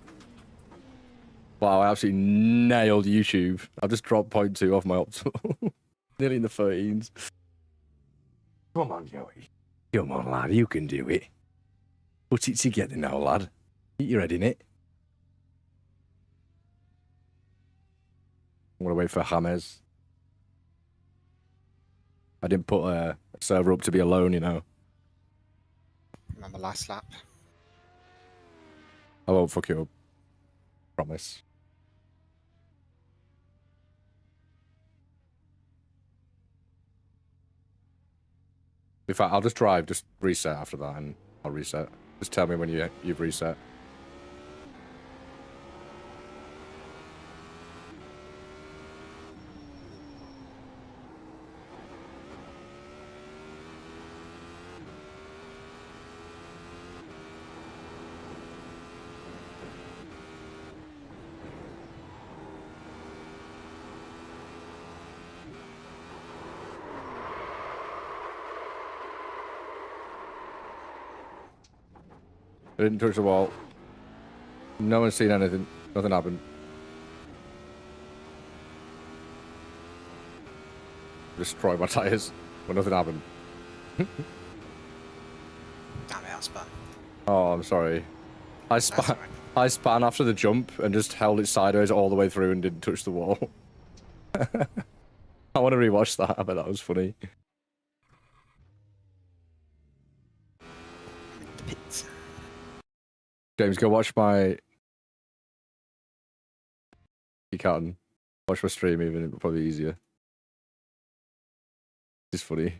Wow, I absolutely nailed YouTube. I just dropped 0.2 off my optimal. Nearly in the 13s. Come on, Joey. Come on, lad. You can do it. Put it together now, lad. Get your head in it. I'm going to wait for James. I didn't put a server up to be alone, you know. I'm on the last lap. I won't fuck you up. Promise. In fact, I'll just drive, just reset after that, and I'll reset. Just tell me when you've reset. I didn't touch the wall. No one's seen anything. Nothing happened. Destroyed my tires, but nothing happened. Damn it, that's bad. Oh, I'm sorry. I span after the jump and just held it sideways all the way through and didn't touch the wall. I want to rewatch that. I bet that was funny. The pits. James, go watch my... You can. Watch my stream even, it'll probably be easier. It's funny.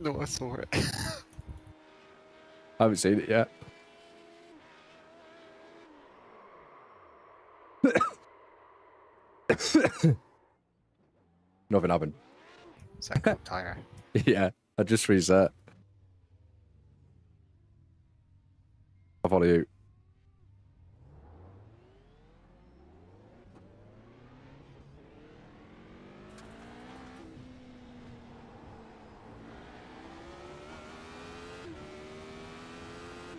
No, I saw it. I haven't seen it yet. Nothing happened. Second tire. Yeah, I just reset. I'll follow you.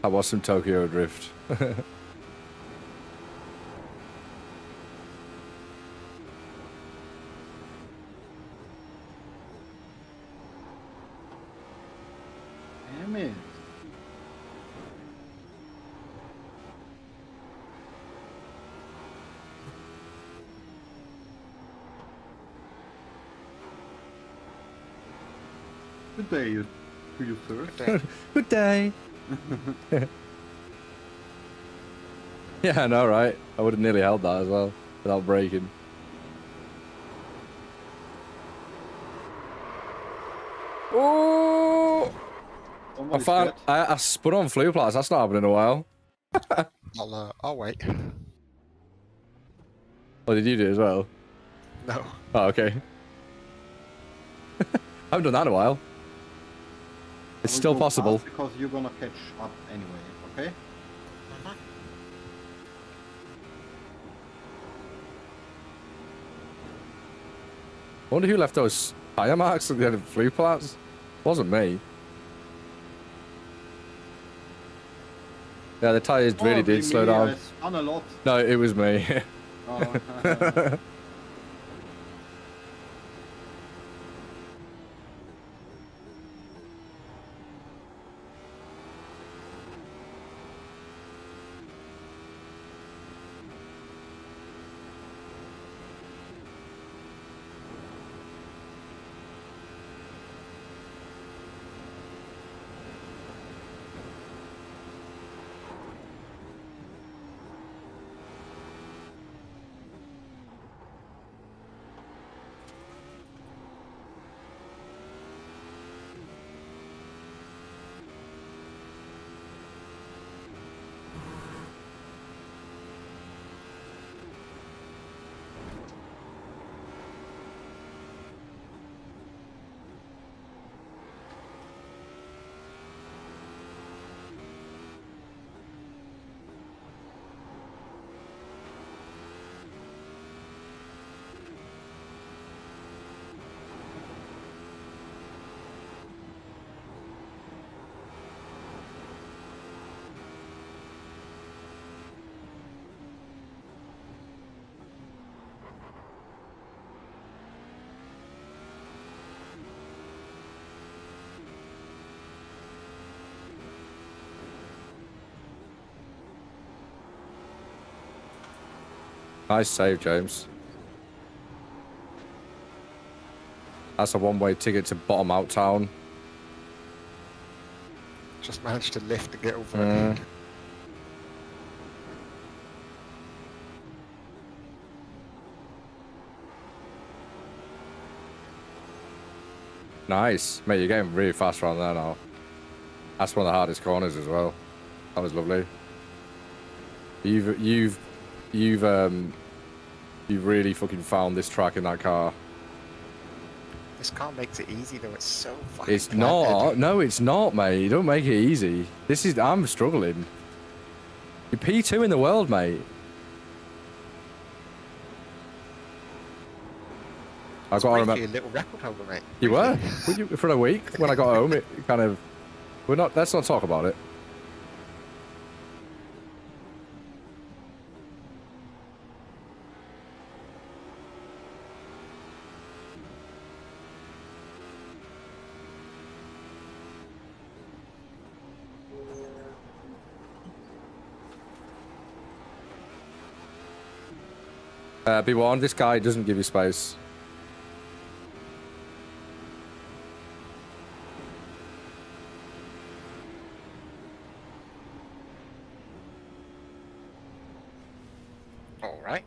That was some Tokyo Drift. Damn it. Good day to you, sir. Good day. Yeah, I know, right? I would have nearly held that as well without braking. Oh! I spun on flue plats. That's not happened in a while. I'll wait. Oh, did you do it as well? No. Oh, okay. I haven't done that in a while. It's still possible. Because you're gonna catch up anyway, okay? I wonder who left those tire marks at the end of flue plats. Wasn't me. Yeah, the tires really did slow down. I spun a lot. No, it was me. Oh. Nice save, James. That's a one-way ticket to bottom out town. Just managed to lift and get over it. Nice. Mate, you're getting really fast around there now. That's one of the hardest corners as well. That was lovely. You've really fucking found this track in that car. This car makes it easy though, it's so fucking It's planted. not. No, it's not, mate. You don't make it easy. I'm struggling. You're P2 in the world, mate. I've got to remember. A little record holder, mate. You were? For a week when I got home. It kind of. Let's not talk about it. Be warned, this guy doesn't give you space. Alright.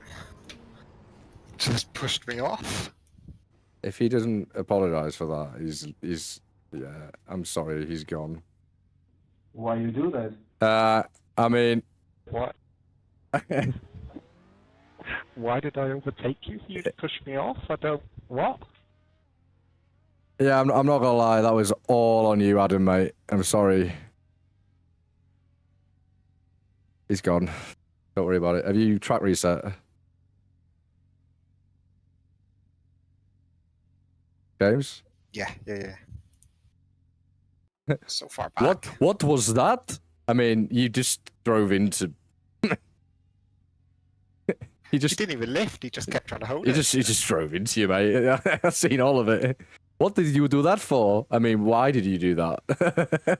Just pushed me off. If he doesn't apologize for that, he's yeah, I'm sorry, he's gone. Why you do that? I mean, What? Why did I overtake you? You pushed me off? I don't... What? yeah, I'm not gonna lie, that was all on you, Adam, mate. I'm sorry. He's gone. Don't worry about it. Have you track reset? James? Yeah. So far back. What was that? I mean, you just drove into. He didn't even lift, he just kept trying to hold it. He just drove into you, mate. I've seen all of it. What did you do that for? I mean, why did you do that?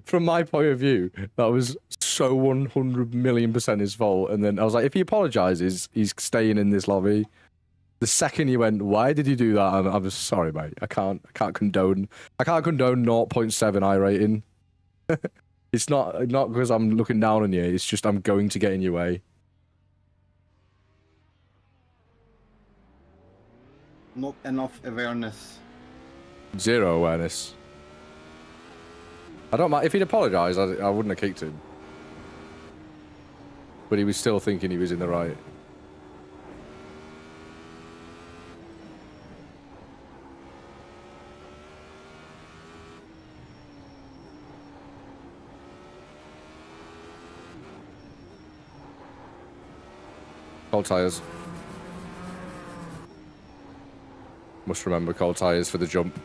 From my point of view, that was so 100 million% his fault. And then I was like, if he apologizes, he's staying in this lobby. The second he went, why did you do that? I'm just sorry, mate. I can't condone 0.7 I rating. It's not because I'm looking down on you. It's just I'm going to get in your way. Not enough awareness. Zero awareness. I don't mind if he'd apologized. I wouldn't have kicked him. But he was still thinking he was in the right. Cold tires. Must remember cold tires for the jump.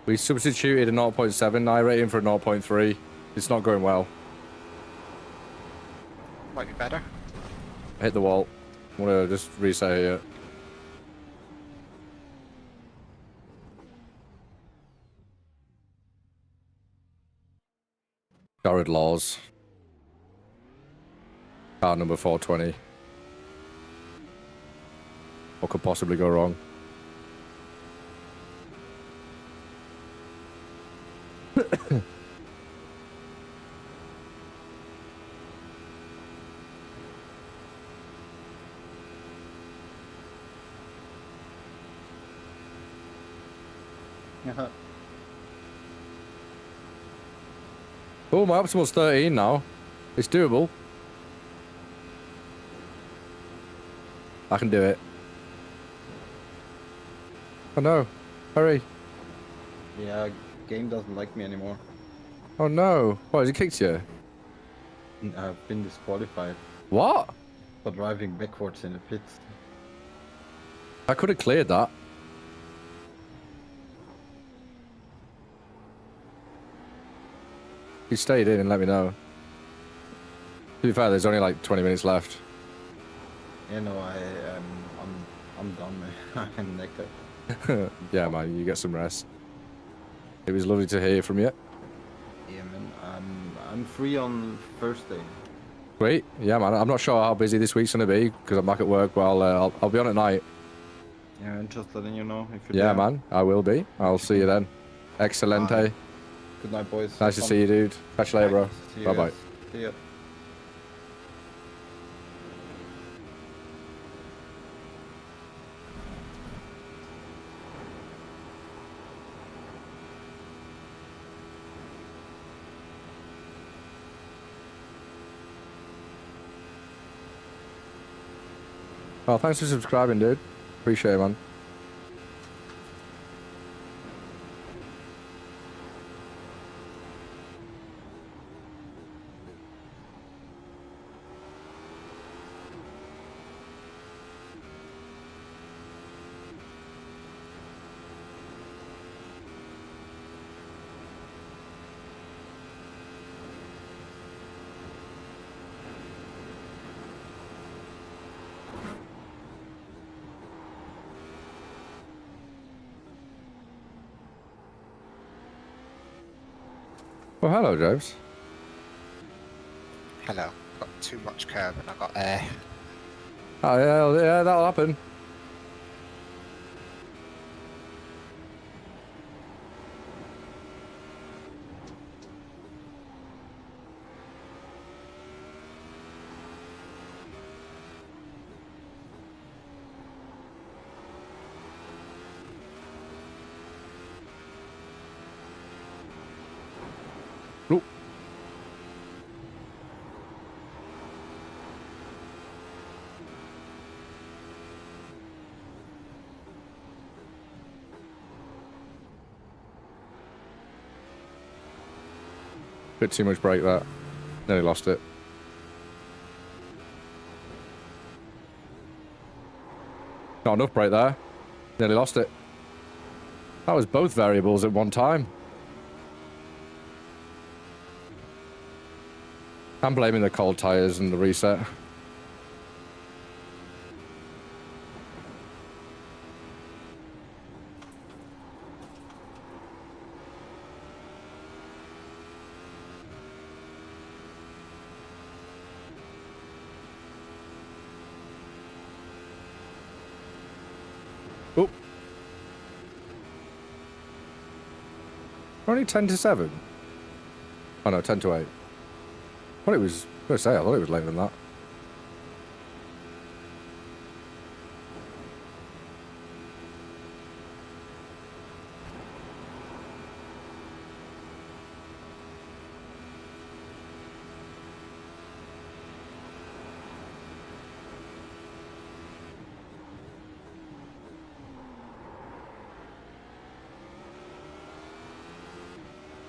We substituted a 0.7 I rating for a 0.3. It's not going well. Might be better. I hit the wall. I'm gonna just reset here. Jared Laws. Car number 420. What could possibly go wrong? Oh, my optimal's 13 now. It's doable. I can do it. Oh no. Hurry. Yeah, game doesn't like me anymore. Oh no. What, has he kicked you? I've been disqualified What? for driving backwards in the pits. I could have cleared that. You stayed in and let me know. To be fair, there's only like 20 minutes left. You know, I'm done, man. I'm knackered. Yeah, man, you get some rest. It was lovely to hear from you. Yeah, man. I'm free on Thursday. Great. Yeah, man. I'm not sure how busy this week's going to be because I'm back at work. Well, I'll be on at night. Yeah, and just letting you know if you're Yeah, there. man. I will be. I'll see you then. Excelente. Good night, boys. Nice to see you, dude. Catch you later, bro. See you Bye-bye. guys. See ya. Well, thanks for subscribing, dude. Appreciate it, man. Well, hello, James. Hello. Got too much curb and I got air. Oh, yeah, that'll happen. Oop. Bit too much brake that. Nearly lost it. Not enough brake there. Nearly lost it. That was both variables at one time. I'm blaming the cold tyres and the reset. Oh. Only 10 to 7. Oh no, 10 to 8. I thought it was, I was gonna say, I thought it was later than that.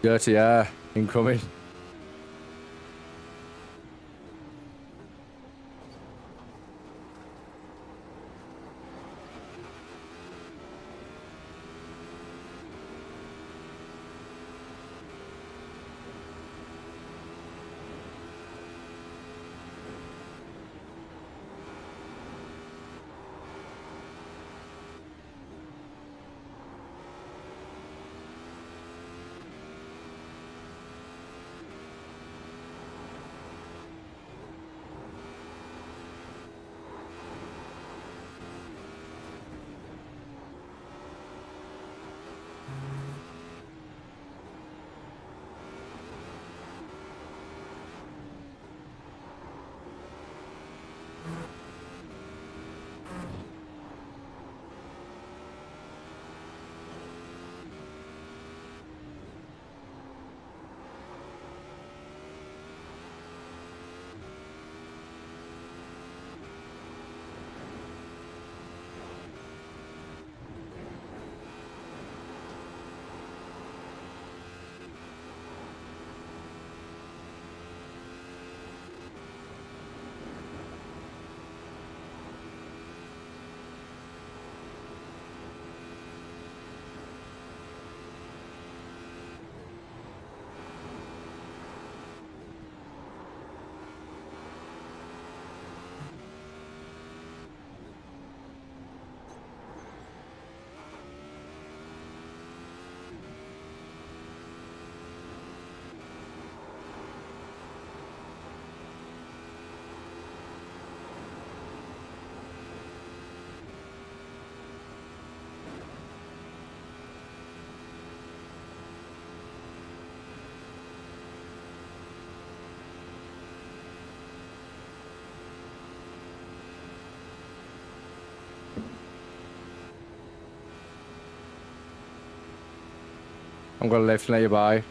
Dirty air incoming. I'm gonna lift nearby.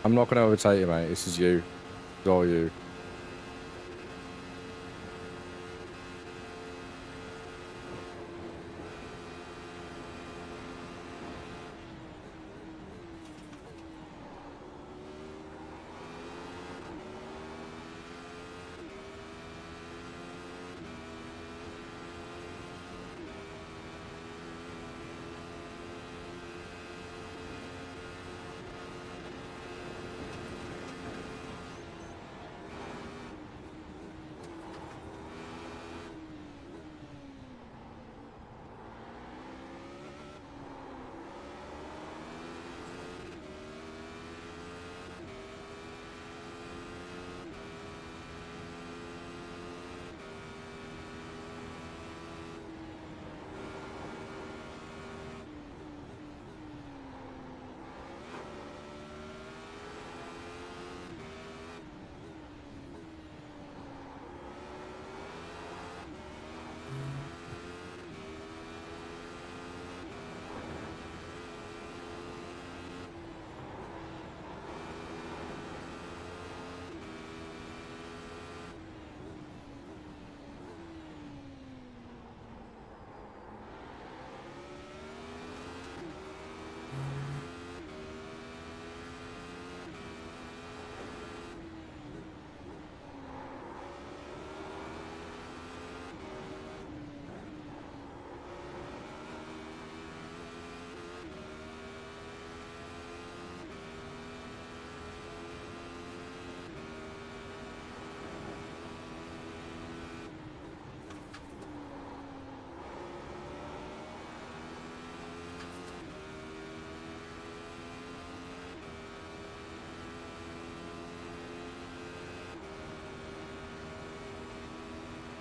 I'm not gonna overtake you, mate. This is you. It's all you.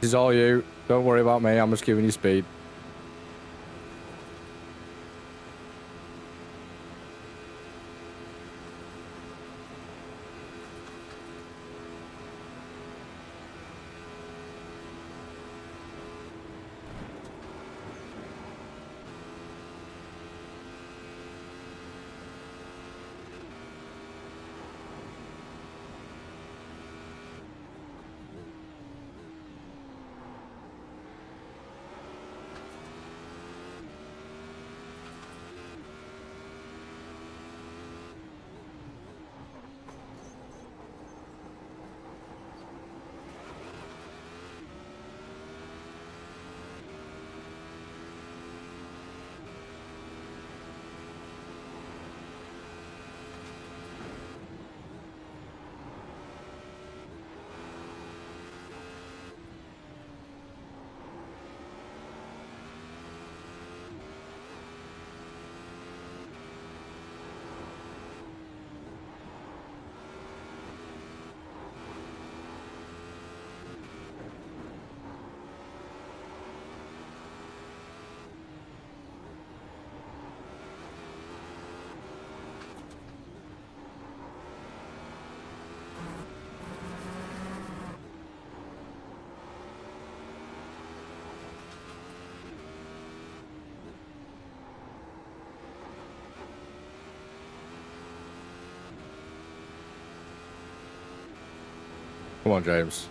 This is all you. Don't worry about me. I'm just giving you speed. Come on, James.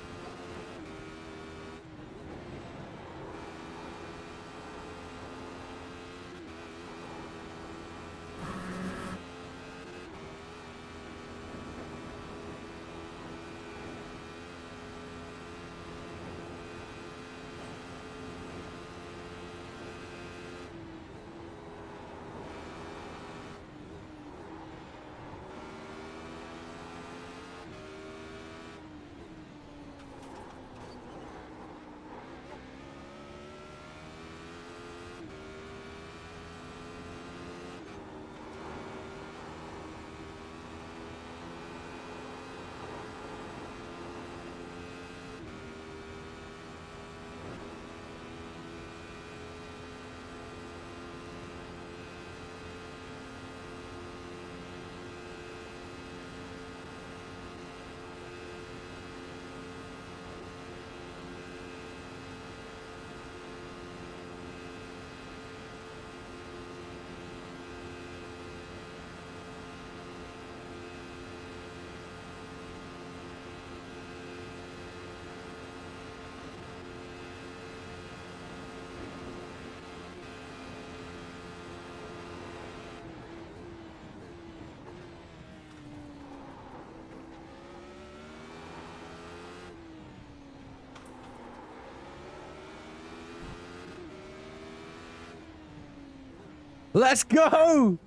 Let's go!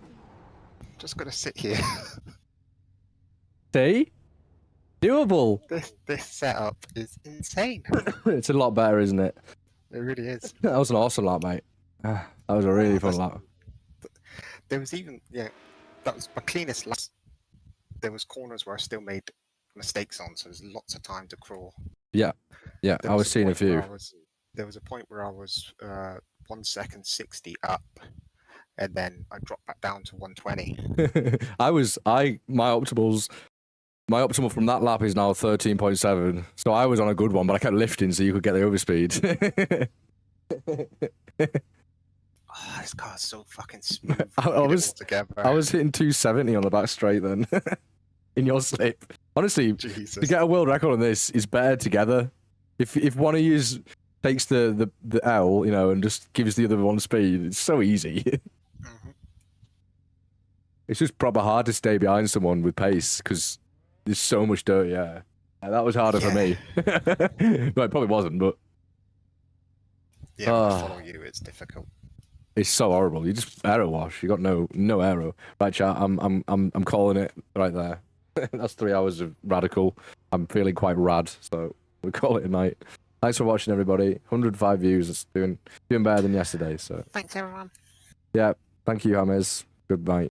Just gonna sit here. See? Doable. This setup is insane. It's a lot better, isn't it? It really is. That was an awesome lap, mate. That was a really fun that's- lap. There was even that was my cleanest lap. There was corners where I still made mistakes on, so there's lots of time to crawl. Yeah, There I was seeing a point where few. there was a point where I was 1 second 60 up, and then I dropped back down to 120. My optimal from that lap is now 13.7. So I was on a good one, but I kept lifting so you could get the overspeed. Oh, this car's so fucking smooth. I was hitting 270 on the back straight then. In your slip. Honestly, Jesus. to get a world record on this is better together. If one of you takes the L, you know, and just gives the other one speed, it's so easy. Mhm. It's just proper hard to stay behind someone with pace because there's so much dirt. Yeah, that was harder for me. Well, it probably wasn't, but Yeah, when I follow you, it's difficult. it's so horrible. You just arrow wash. You got no arrow. Right, chat. I'm calling it right there. That's 3 hours of radical. I'm feeling quite rad, so we'll call it a night. Thanks for watching, everybody. 105 views. It's doing better than yesterday. So Thanks, everyone. yeah, thank you, James. Good night.